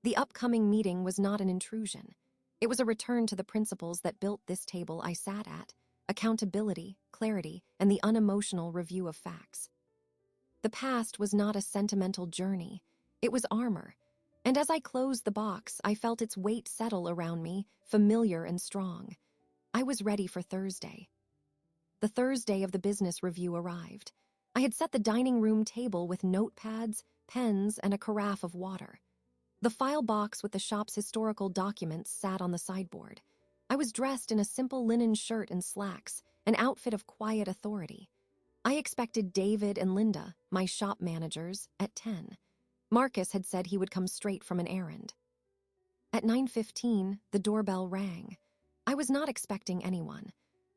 S1: The upcoming meeting was not an intrusion. It was a return to the principles that built this table I sat at: accountability, clarity, and the unemotional review of facts. The past was not a sentimental journey. It was armor. And as I closed the box, I felt its weight settle around me, familiar and strong. I was ready for Thursday. The Thursday of the business review arrived. I had set the dining room table with notepads, pens, and a carafe of water. The file box with the shop's historical documents sat on the sideboard. I was dressed in a simple linen shirt and slacks, an outfit of quiet authority. I expected David and Linda, my shop managers, at 10. Marcus had said he would come straight from an errand. At 9:15, the doorbell rang. I was not expecting anyone.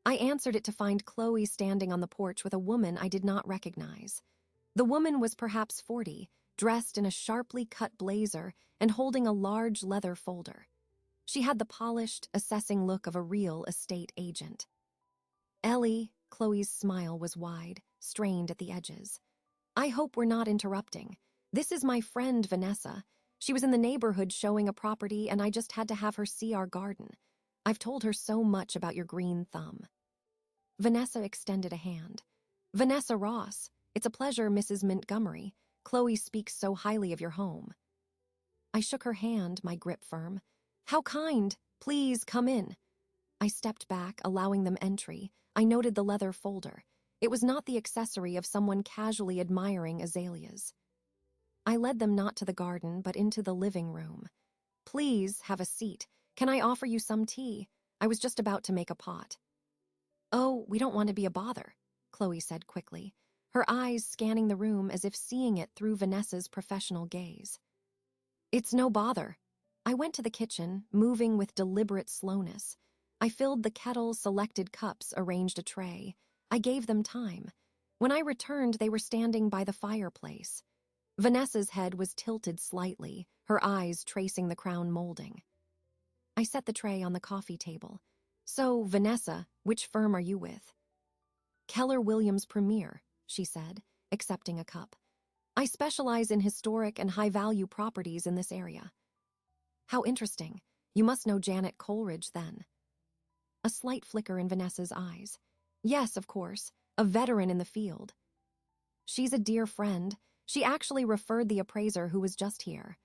S1: I answered it to find Chloe standing on the porch with a woman I did not recognize. The woman was perhaps 40, dressed in a sharply cut blazer and holding a large leather folder. She had the polished, assessing look of a real estate agent. "Ellie," Chloe's smile was wide, strained at the edges. "I hope we're not interrupting. This is my friend Vanessa. She was in the neighborhood showing a property and I just had to have her see our garden. I've told her so much about your green thumb." Vanessa extended a hand. "Vanessa Ross. It's a pleasure, Mrs. Montgomery. Chloe speaks so highly of your home." I shook her hand, my grip firm. "How kind! Please come in." I stepped back, allowing them entry. I noted the leather folder. It was not the accessory of someone casually admiring azaleas. I led them not to the garden, but into the living room. "Please have a seat. Can I offer you some tea? I was just about to make a pot." "Oh, we don't want to be a bother," Chloe said quickly, her eyes scanning the room as if seeing it through Vanessa's professional gaze. "It's no bother." I went to the kitchen, moving with deliberate slowness. I filled the kettle, selected cups, arranged a tray. I gave them time. When I returned, they were standing by the fireplace. Vanessa's head was tilted slightly, her eyes tracing the crown molding. I set the tray on the coffee table. So, Vanessa, which firm are you with? Keller Williams Premier, she said, accepting a cup. I specialize in historic and high-value properties in this area. How interesting. You must know Janet Coleridge, then. A slight flicker in Vanessa's eyes. Yes, of course, a veteran in the field. She's a dear friend. She actually referred the appraiser who was just here.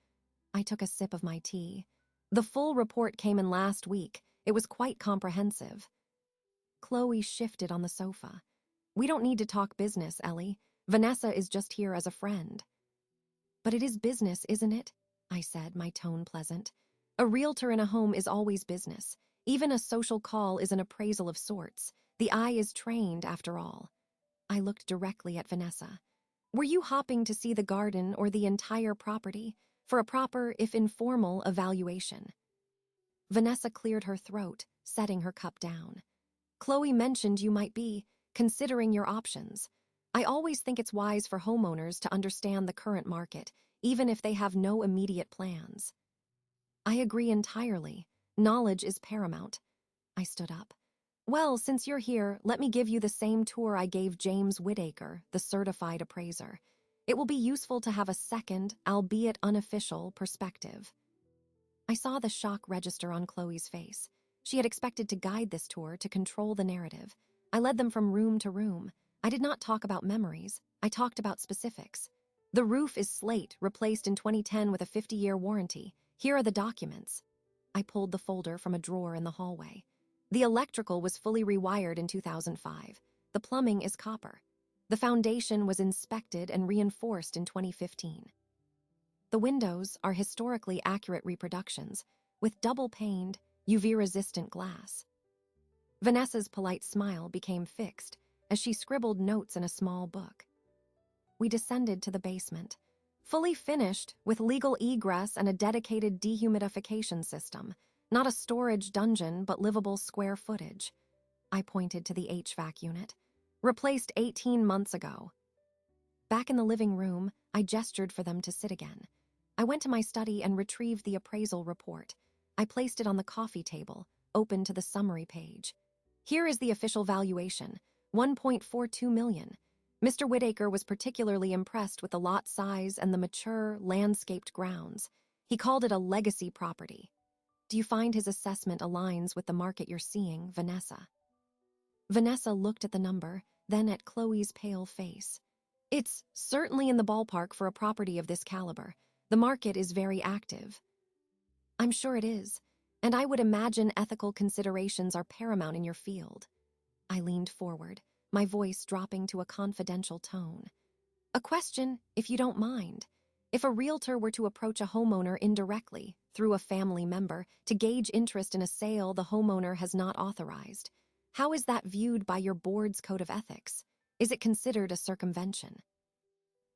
S1: I took a sip of my tea. The full report came in last week. It was quite comprehensive. Chloe shifted on the sofa. We don't need to talk business, Ellie. Vanessa is just here as a friend. But it is business, isn't it? I said, my tone pleasant. A realtor in a home is always business. Even a social call is an appraisal of sorts. The eye is trained, after all. I looked directly at Vanessa. Were you hopping to see the garden or the entire property for a proper, if informal, evaluation? Vanessa cleared her throat, setting her cup down. Chloe mentioned you might be considering your options. I always think it's wise for homeowners to understand the current market, even if they have no immediate plans. I agree entirely. Knowledge is paramount. I stood up. Well, since you're here, let me give you the same tour I gave James Whittaker, the certified appraiser. It will be useful to have a second, albeit unofficial, perspective. I saw the shock register on Chloe's face. She had expected to guide this tour, to control the narrative. I led them from room to room. I did not talk about memories. I talked about specifics. The roof is slate, replaced in 2010 with a 50-year warranty. Here are the documents. I pulled the folder from a drawer in the hallway. The electrical was fully rewired in 2005. The plumbing is copper. The foundation was inspected and reinforced in 2015. The windows are historically accurate reproductions, with double-paned, UV-resistant glass. Vanessa's polite smile became fixed as she scribbled notes in a small book. We descended to the basement, fully finished with legal egress and a dedicated dehumidification system, not a storage dungeon but livable square footage. I pointed to the HVAC unit, replaced 18 months ago. Back in the living room, I gestured for them to sit again. I went to my study and retrieved the appraisal report. I placed it on the coffee table, open to the summary page. Here is the official valuation, $1.42 million. Mr. Whittaker was particularly impressed with the lot size and the mature, landscaped grounds. He called it a legacy property. Do you find his assessment aligns with the market you're seeing, Vanessa? Vanessa looked at the number, then at Chloe's pale face. It's certainly in the ballpark for a property of this caliber. The market is very active. I'm sure it is, and I would imagine ethical considerations are paramount in your field. I leaned forward, my voice dropping to a confidential tone. A question, if you don't mind. If a realtor were to approach a homeowner indirectly, through a family member, to gauge interest in a sale the homeowner has not authorized, how is that viewed by your board's code of ethics? Is it considered a circumvention?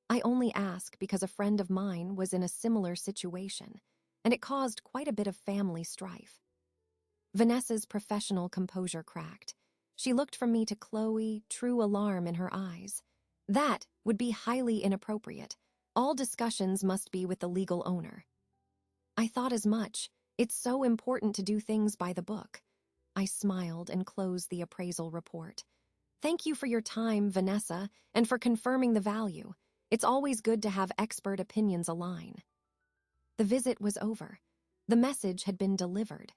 S1: I only ask because a friend of mine was in a similar situation, and it caused quite a bit of family strife. Vanessa's professional composure cracked. She looked from me to Chloe, true alarm in her eyes. That would be highly inappropriate. All discussions must be with the legal owner. I thought as much. It's so important to do things by the book. I smiled and closed the appraisal report. Thank you for your time, Vanessa, and for confirming the value. It's always good to have expert opinions align. The visit was over. The message had been delivered.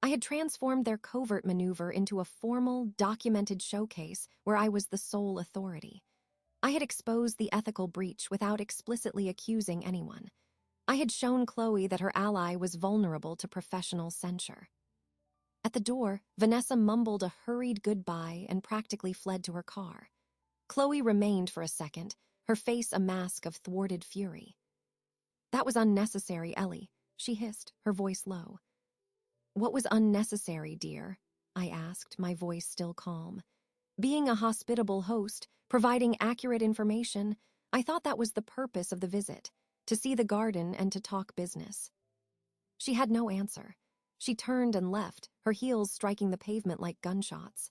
S1: I had transformed their covert maneuver into a formal, documented showcase where I was the sole authority. I had exposed the ethical breach without explicitly accusing anyone. I had shown Chloe that her ally was vulnerable to professional censure. At the door, Vanessa mumbled a hurried goodbye and practically fled to her car. Chloe remained for a second, her face a mask of thwarted fury. That was unnecessary, Ellie, she hissed, her voice low. What was unnecessary, dear? I asked, my voice still calm. Being a hospitable host, providing accurate information, I thought that was the purpose of the visit, to see the garden and to talk business. She had no answer. She turned and left, her heels striking the pavement like gunshots.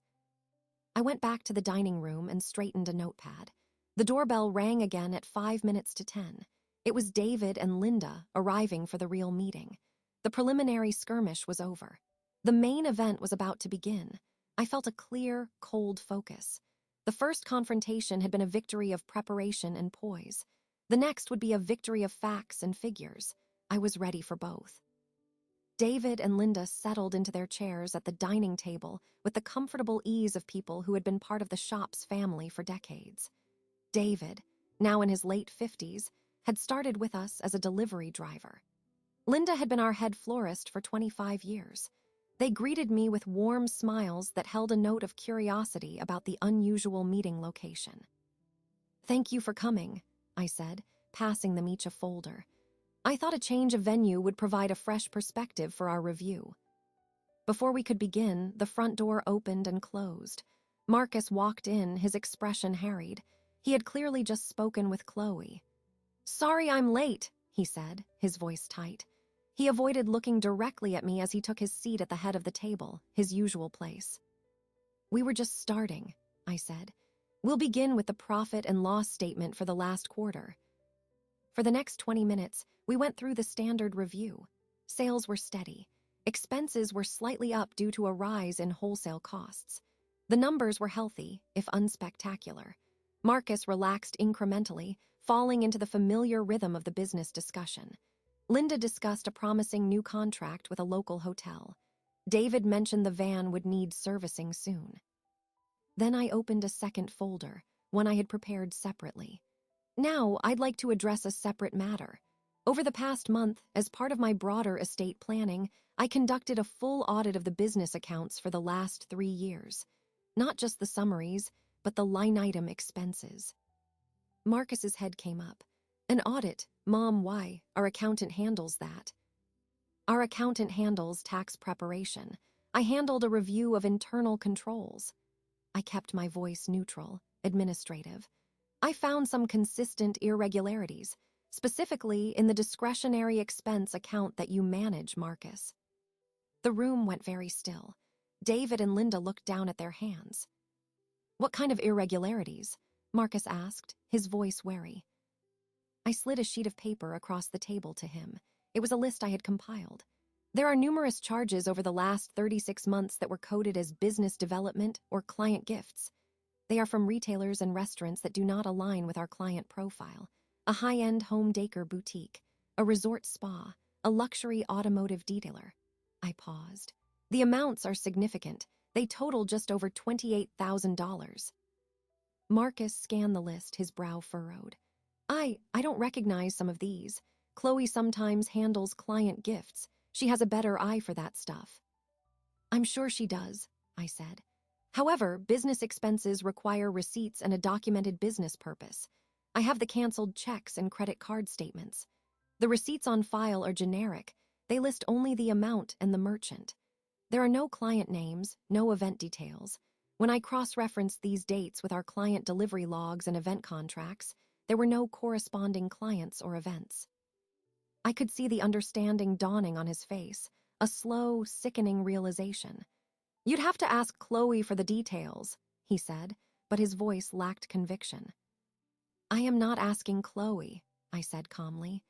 S1: I went back to the dining room and straightened a notepad. The doorbell rang again at 5 minutes to 10. It was David and Linda arriving for the real meeting. The preliminary skirmish was over. The main event was about to begin. I felt a clear, cold focus. The first confrontation had been a victory of preparation and poise. The next would be a victory of facts and figures. I was ready for both. David and Linda settled into their chairs at the dining table with the comfortable ease of people who had been part of the shop's family for decades. David, now in his late 50s, had started with us as a delivery driver. Linda had been our head florist for 25 years. They greeted me with warm smiles that held a note of curiosity about the unusual meeting location. "Thank you for coming," I said, passing them each a folder. I thought a change of venue would provide a fresh perspective for our review. Before we could begin, the front door opened and closed. Marcus walked in, his expression harried. He had clearly just spoken with Chloe. "Sorry I'm late," he said, his voice tight. He avoided looking directly at me as he took his seat at the head of the table, his usual place. "We were just starting," I said. "We'll begin with the profit and loss statement for the last quarter." For the next 20 minutes, we went through the standard review. Sales were steady. Expenses were slightly up due to a rise in wholesale costs. The numbers were healthy, if unspectacular. Marcus relaxed incrementally, falling into the familiar rhythm of the business discussion. Linda discussed a promising new contract with a local hotel. David mentioned the van would need servicing soon. Then I opened a second folder, one I had prepared separately. Now, I'd like to address a separate matter. Over the past month, as part of my broader estate planning, I conducted a full audit of the business accounts for the last 3 years. Not just the summaries, but the line-item expenses. Marcus's head came up. "An audit? Mom, why? Our accountant handles that." "Our accountant handles tax preparation. I handled a review of internal controls." I kept my voice neutral, administrative. "I found some consistent irregularities, specifically in the discretionary expense account that you manage, Marcus." The room went very still. David and Linda looked down at their hands. "What kind of irregularities?" Marcus asked, his voice wary. I slid a sheet of paper across the table to him. It was a list I had compiled. "There are numerous charges over the last 36 months that were coded as business development or client gifts. They are from retailers and restaurants that do not align with our client profile. A high-end home decor boutique, a resort spa, a luxury automotive detailer." I paused. "The amounts are significant. They total just over $28,000. Marcus scanned the list, his brow furrowed. I don't recognize some of these. Chloe sometimes handles client gifts. She has a better eye for that stuff." "I'm sure she does," I said. "However, business expenses require receipts and a documented business purpose. I have the canceled checks and credit card statements. The receipts on file are generic. They list only the amount and the merchant. There are no client names, no event details. When I cross-referenced these dates with our client delivery logs and event contracts, there were no corresponding clients or events." I could see the understanding dawning on his face, a slow, sickening realization. "You'd have to ask Chloe for the details," he said, but his voice lacked conviction. "I am not asking Chloe," I said calmly.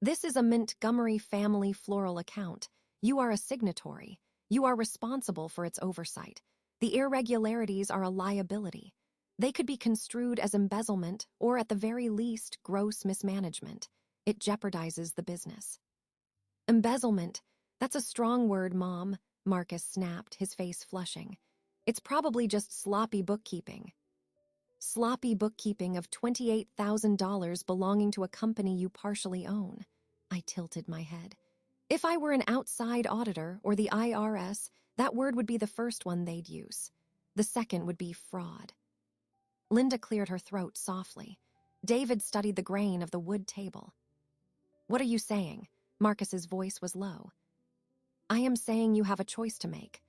S1: "This is a Montgomery family floral account. You are a signatory. You are responsible for its oversight. The irregularities are a liability. They could be construed as embezzlement or, at the very least, gross mismanagement. It jeopardizes the business." "Embezzlement? That's a strong word, Mom," Marcus snapped, his face flushing. "It's probably just sloppy bookkeeping." "Sloppy bookkeeping of $28,000 belonging to a company you partially own." I tilted my head. "If I were an outside auditor or the IRS, that word would be the first one they'd use. The second would be fraud." Linda cleared her throat softly. David studied the grain of the wood table. "What are you saying?" Marcus's voice was low. "I am saying you have a choice to make."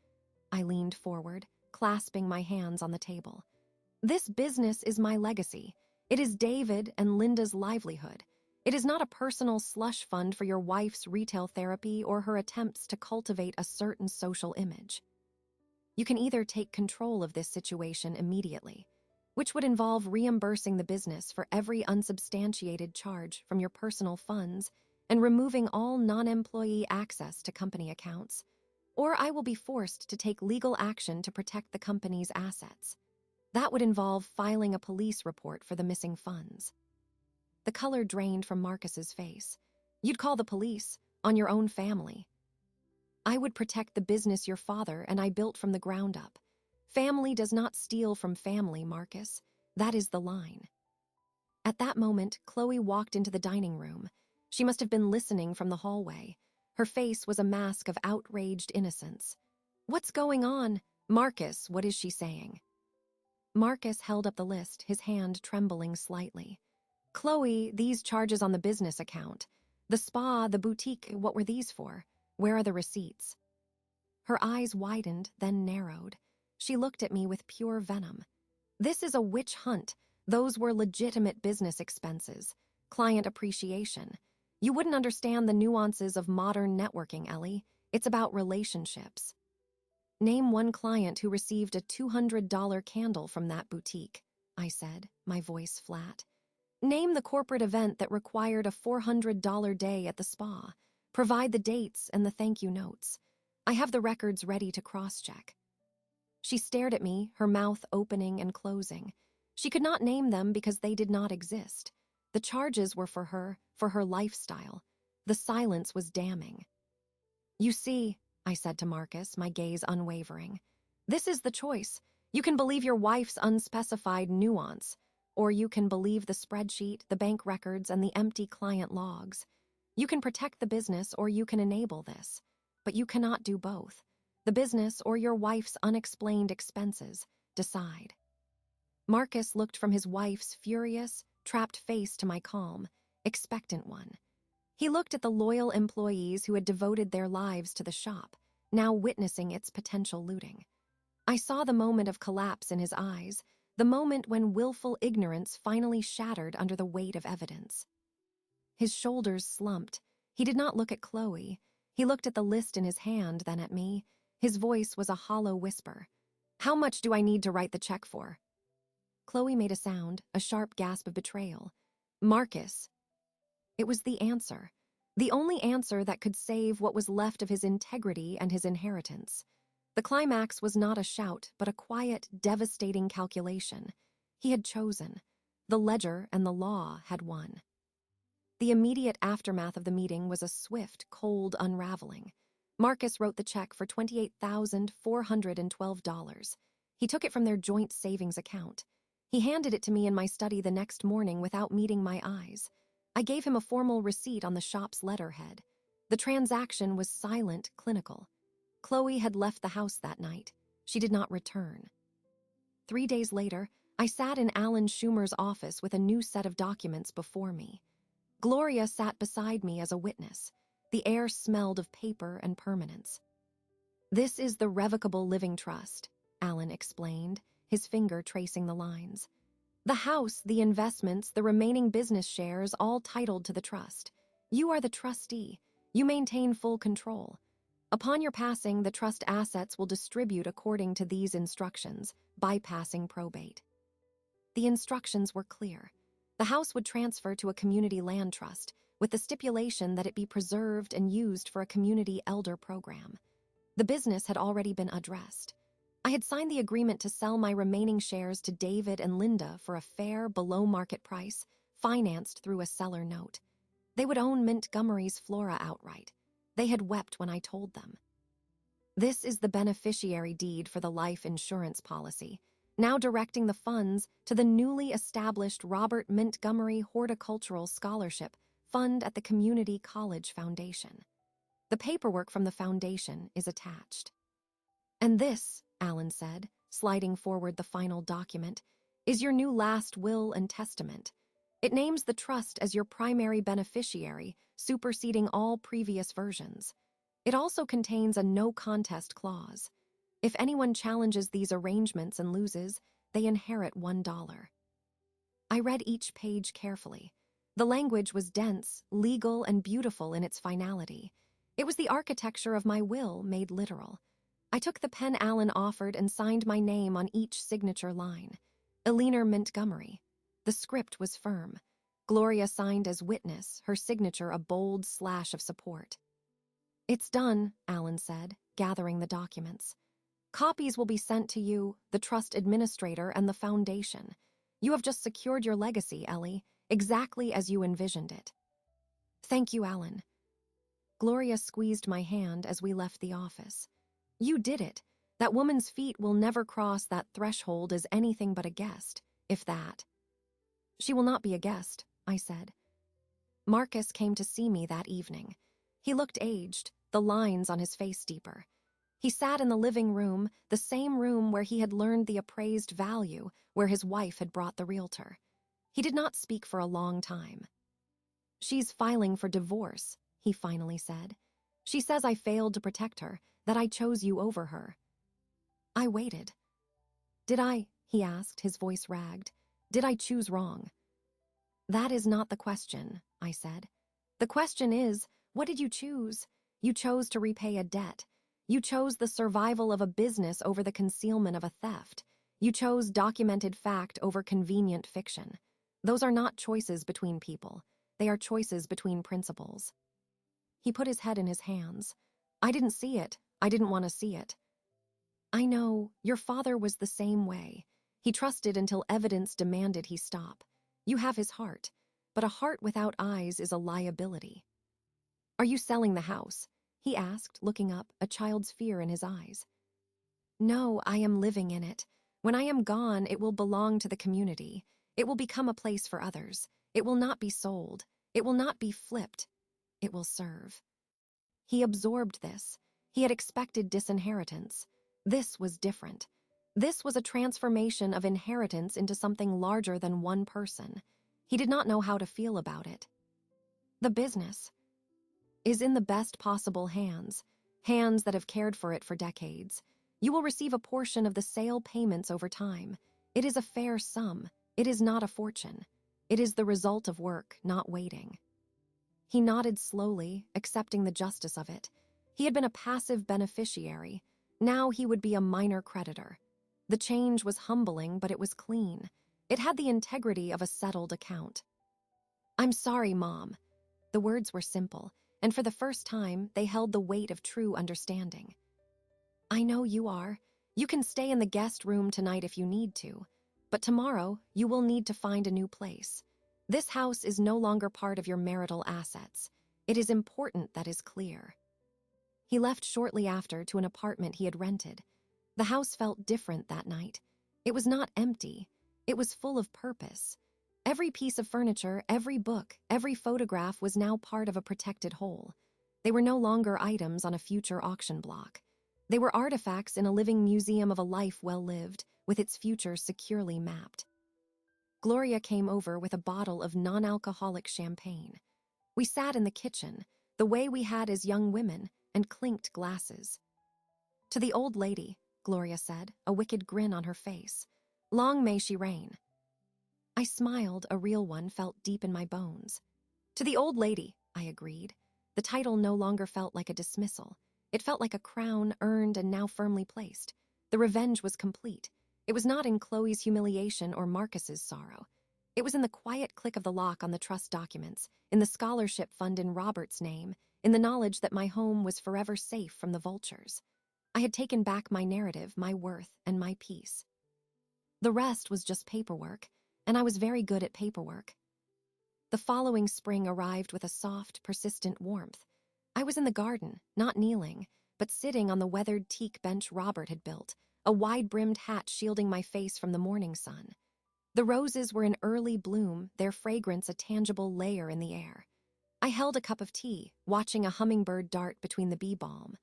S1: I leaned forward, clasping my hands on the table. "This business is my legacy. It is David and Linda's livelihood. It is not a personal slush fund for your wife's retail therapy or her attempts to cultivate a certain social image. You can either take control of this situation immediately, which would involve reimbursing the business for every unsubstantiated charge from your personal funds and removing all non-employee access to company accounts, or I will be forced to take legal action to protect the company's assets. That would involve filing a police report for the missing funds. The color drained from Marcus's face. You'd call the police on your own family. I would protect the business your father and I built from the ground up. Family does not steal from family, Marcus. That is the line. At that moment, Chloe walked into the dining room. She must have been listening from the hallway. Her face was a mask of outraged innocence. What's going on? Marcus, what is she saying? Marcus held up the list, his hand trembling slightly. Chloe, these charges on the business account. The spa, the boutique, what were these for? Where are the receipts? Her eyes widened, then narrowed. She looked at me with pure venom. This is a witch hunt. Those were legitimate business expenses. Client appreciation. You wouldn't understand the nuances of modern networking, Ellie. It's about relationships. Name one client who received a $200 candle from that boutique, I said, my voice flat. Name the corporate event that required a $400 day at the spa. Provide the dates and the thank you notes. I have the records ready to cross-check. She stared at me, her mouth opening and closing. She could not name them because they did not exist. The charges were for her lifestyle. The silence was damning. You see, I said to Marcus, my gaze unwavering, this is the choice. You can believe your wife's unspecified nuance, or you can believe the spreadsheet, the bank records, and the empty client logs. You can protect the business or you can enable this, but you cannot do both. The business or your wife's unexplained expenses. Decide. Marcus looked from his wife's furious, trapped face to my calm, expectant one. He looked at the loyal employees who had devoted their lives to the shop, now witnessing its potential looting. I saw the moment of collapse in his eyes, the moment when willful ignorance finally shattered under the weight of evidence. His shoulders slumped. He did not look at Chloe. He looked at the list in his hand, then at me. His voice was a hollow whisper. How much do I need to write the check for? Chloe made a sound, a sharp gasp of betrayal. Marcus. It was the answer. The only answer that could save what was left of his integrity and his inheritance. The climax was not a shout, but a quiet, devastating calculation. He had chosen. The ledger and the law had won. The immediate aftermath of the meeting was a swift, cold unraveling. Marcus wrote the check for $28,412. He took it from their joint savings account. He handed it to me in my study the next morning without meeting my eyes. I gave him a formal receipt on the shop's letterhead. The transaction was silent, clinical. Chloe had left the house that night. She did not return. 3 days later, I sat in Alan Schumer's office with a new set of documents before me. Gloria sat beside me as a witness. The air smelled of paper and permanence. This is the Revocable Living Trust, Alan explained, his finger tracing the lines. The house, the investments, the remaining business shares, all titled to the trust. You are the trustee. You maintain full control. Upon your passing, the trust assets will distribute according to these instructions, bypassing probate. The instructions were clear. The house would transfer to a community land trust, with the stipulation that it be preserved and used for a community elder program. The business had already been addressed. I had signed the agreement to sell my remaining shares to David and Linda for a fair, below-market price, financed through a seller note. They would own Montgomery's Flora outright. They had wept when I told them. This is the beneficiary deed for the life insurance policy, now directing the funds to the newly established Robert Montgomery Horticultural Scholarship Fund at the Community College Foundation. The paperwork from the foundation is attached. And this, Alan said, sliding forward the final document, is your new last will and testament. It names the trust as your primary beneficiary, superseding all previous versions. It also contains a no-contest clause. If anyone challenges these arrangements and loses, they inherit $1. I read each page carefully. The language was dense, legal, and beautiful in its finality. It was the architecture of my will made literal. I took the pen Alan offered and signed my name on each signature line. Eleanor Montgomery. The script was firm. Gloria signed as witness, her signature a bold slash of support. "It's done," Alan said, gathering the documents. "Copies will be sent to you, the trust administrator, and the foundation. You have just secured your legacy, Ellie, exactly as you envisioned it." "Thank you, Alan." Gloria squeezed my hand as we left the office. "You did it. That woman's feet will never cross that threshold as anything but a guest, if that." "She will not be a guest," I said. Marcus came to see me that evening. He looked aged, the lines on his face deeper. He sat in the living room, the same room where he had learned the appraised value, where his wife had brought the realtor. He did not speak for a long time. "She's filing for divorce," he finally said. "She says I failed to protect her, that I chose you over her." I waited. "Did I?" he asked, his voice ragged. "Did I choose wrong?" "That is not the question," I said. "The question is, what did you choose? You chose to repay a debt. You chose the survival of a business over the concealment of a theft. You chose documented fact over convenient fiction. Those are not choices between people. They are choices between principles." He put his head in his hands. "I didn't see it. I didn't want to see it." "I know. Your father was the same way. He trusted until evidence demanded he stop. You have his heart, but a heart without eyes is a liability." "Are you selling the house?" he asked, looking up, a child's fear in his eyes. "No, I am living in it. When I am gone, it will belong to the community. It will become a place for others. It will not be sold. It will not be flipped. It will serve." He absorbed this. He had expected disinheritance. This was different. This was a transformation of inheritance into something larger than one person. He did not know how to feel about it. "The business is in the best possible hands, hands that have cared for it for decades. You will receive a portion of the sale payments over time. It is a fair sum. It is not a fortune. It is the result of work, not waiting." He nodded slowly, accepting the justice of it. He had been a passive beneficiary. Now he would be a minor creditor. The change was humbling, but it was clean. It had the integrity of a settled account. "I'm sorry, Mom." The words were simple, and for the first time, they held the weight of true understanding. "I know you are. You can stay in the guest room tonight if you need to. But tomorrow, you will need to find a new place. This house is no longer part of your marital assets. It is important that is clear." He left shortly after to an apartment he had rented. The house felt different that night. It was not empty. It was full of purpose. Every piece of furniture, every book, every photograph was now part of a protected whole. They were no longer items on a future auction block. They were artifacts in a living museum of a life well lived, with its future securely mapped. Gloria came over with a bottle of non-alcoholic champagne. We sat in the kitchen, the way we had as young women, and clinked glasses. "To the old lady," Gloria said, a wicked grin on her face. "Long may she reign." I smiled, a real one felt deep in my bones. "To the old lady," I agreed. The title no longer felt like a dismissal. It felt like a crown earned and now firmly placed. The revenge was complete. It was not in Chloe's humiliation or Marcus's sorrow. It was in the quiet click of the lock on the trust documents, in the scholarship fund in Robert's name, in the knowledge that my home was forever safe from the vultures. I had taken back my narrative, my worth, and my peace. The rest was just paperwork, and I was very good at paperwork. The following spring arrived with a soft, persistent warmth. I was in the garden, not kneeling, but sitting on the weathered teak bench Robert had built, a wide-brimmed hat shielding my face from the morning sun. The roses were in early bloom, their fragrance a tangible layer in the air. I held a cup of tea, watching a hummingbird dart between the bee balm.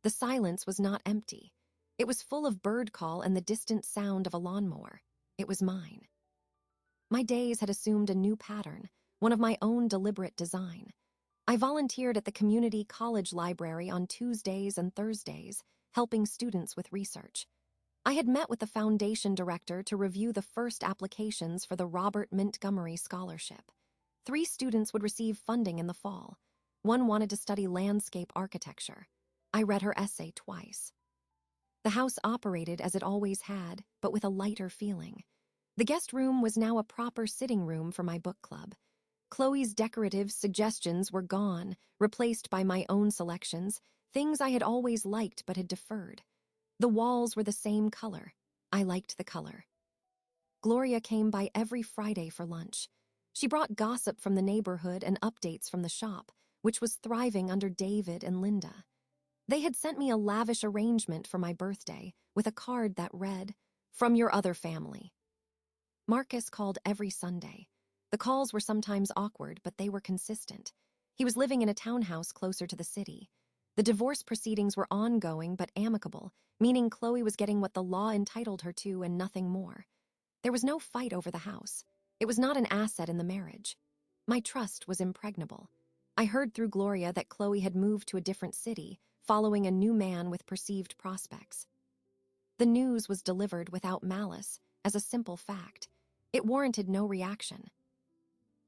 S1: The silence was not empty. It was full of bird call and the distant sound of a lawnmower. It was mine. My days had assumed a new pattern, one of my own deliberate design. I volunteered at the community college library on Tuesdays and Thursdays, helping students with research. I had met with the foundation director to review the first applications for the Robert Montgomery Scholarship. 3 students would receive funding in the fall. One wanted to study landscape architecture. I read her essay twice. The house operated as it always had, but with a lighter feeling. The guest room was now a proper sitting room for my book club. Chloe's decorative suggestions were gone, replaced by my own selections, things I had always liked but had deferred. The walls were the same color. I liked the color. Gloria came by every Friday for lunch. She brought gossip from the neighborhood and updates from the shop, which was thriving under David and Linda. They had sent me a lavish arrangement for my birthday with a card that read, "From your other family." Marcus called every Sunday. The calls were sometimes awkward, but they were consistent. He was living in a townhouse closer to the city. The divorce proceedings were ongoing but amicable, meaning Chloe was getting what the law entitled her to and nothing more. There was no fight over the house. It was not an asset in the marriage. My trust was impregnable. I heard through Gloria that Chloe had moved to a different city, following a new man with perceived prospects. The news was delivered without malice, as a simple fact. It warranted no reaction.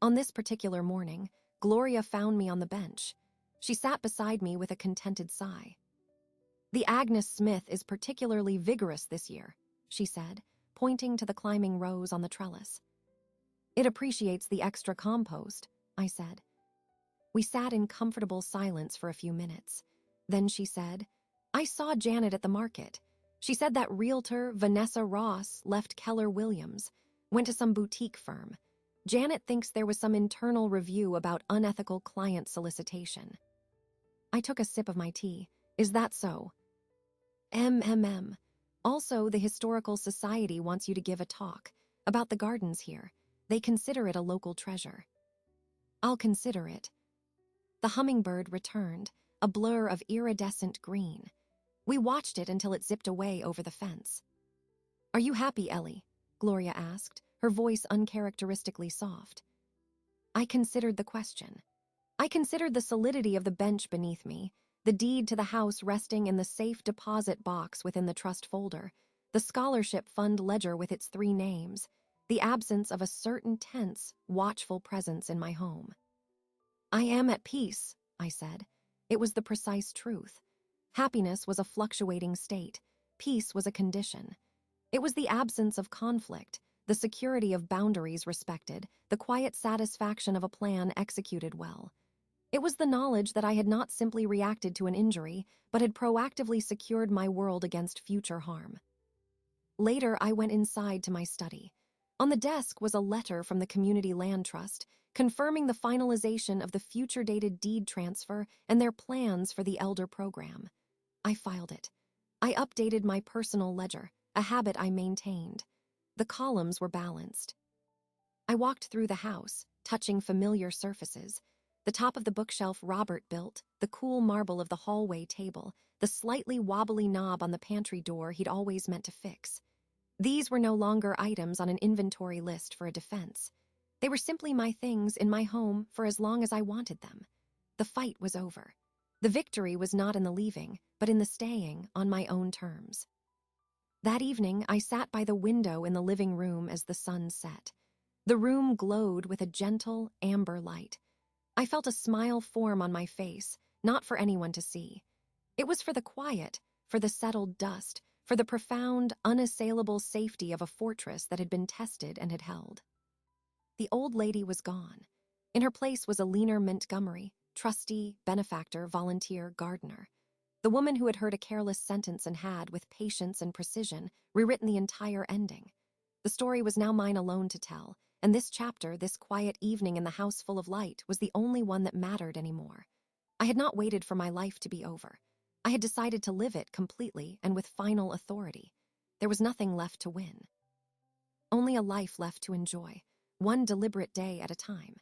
S1: On this particular morning, Gloria found me on the bench. She sat beside me with a contented sigh. "The Agnes Smith is particularly vigorous this year," she said, pointing to the climbing rose on the trellis. "It appreciates the extra compost," I said. We sat in comfortable silence for a few minutes. Then she said, "I saw Janet at the market. She said that realtor Vanessa Ross left Keller Williams, went to some boutique firm. Janet thinks there was some internal review about unethical client solicitation." I took a sip of my tea. "Is that so?" "MMM. Also, the Historical Society wants you to give a talk about the gardens here. They consider it a local treasure." "I'll consider it." The hummingbird returned, a blur of iridescent green. We watched it until it zipped away over the fence. "Are you happy, Ellie?" Gloria asked, her voice uncharacteristically soft. I considered the question. I considered the solidity of the bench beneath me, the deed to the house resting in the safe deposit box within the trust folder, the scholarship fund ledger with its 3 names, the absence of a certain tense, watchful presence in my home. "I am at peace," I said. It was the precise truth. Happiness was a fluctuating state. Peace was a condition. It was the absence of conflict, the security of boundaries respected, the quiet satisfaction of a plan executed well. It was the knowledge that I had not simply reacted to an injury, but had proactively secured my world against future harm. Later, I went inside to my study. On the desk was a letter from the Community Land Trust, confirming the finalization of the future-dated deed transfer and their plans for the Elder program. I filed it. I updated my personal ledger, a habit I maintained. The columns were balanced. I walked through the house, touching familiar surfaces. The top of the bookshelf Robert built, the cool marble of the hallway table, the slightly wobbly knob on the pantry door he'd always meant to fix. These were no longer items on an inventory list for a defense. They were simply my things in my home for as long as I wanted them. The fight was over. The victory was not in the leaving, but in the staying on my own terms. That evening, I sat by the window in the living room as the sun set. The room glowed with a gentle, amber light. I felt a smile form on my face, not for anyone to see. It was for the quiet, for the settled dust, for the profound, unassailable safety of a fortress that had been tested and had held. The old lady was gone. In her place was a leaner Montgomery, trustee, benefactor, volunteer, gardener. The woman who had heard a careless sentence and had, with patience and precision, rewritten the entire ending. The story was now mine alone to tell, and this chapter, this quiet evening in the house full of light, was the only one that mattered anymore. I had not waited for my life to be over. I had decided to live it completely and with final authority. There was nothing left to win. Only a life left to enjoy, one deliberate day at a time.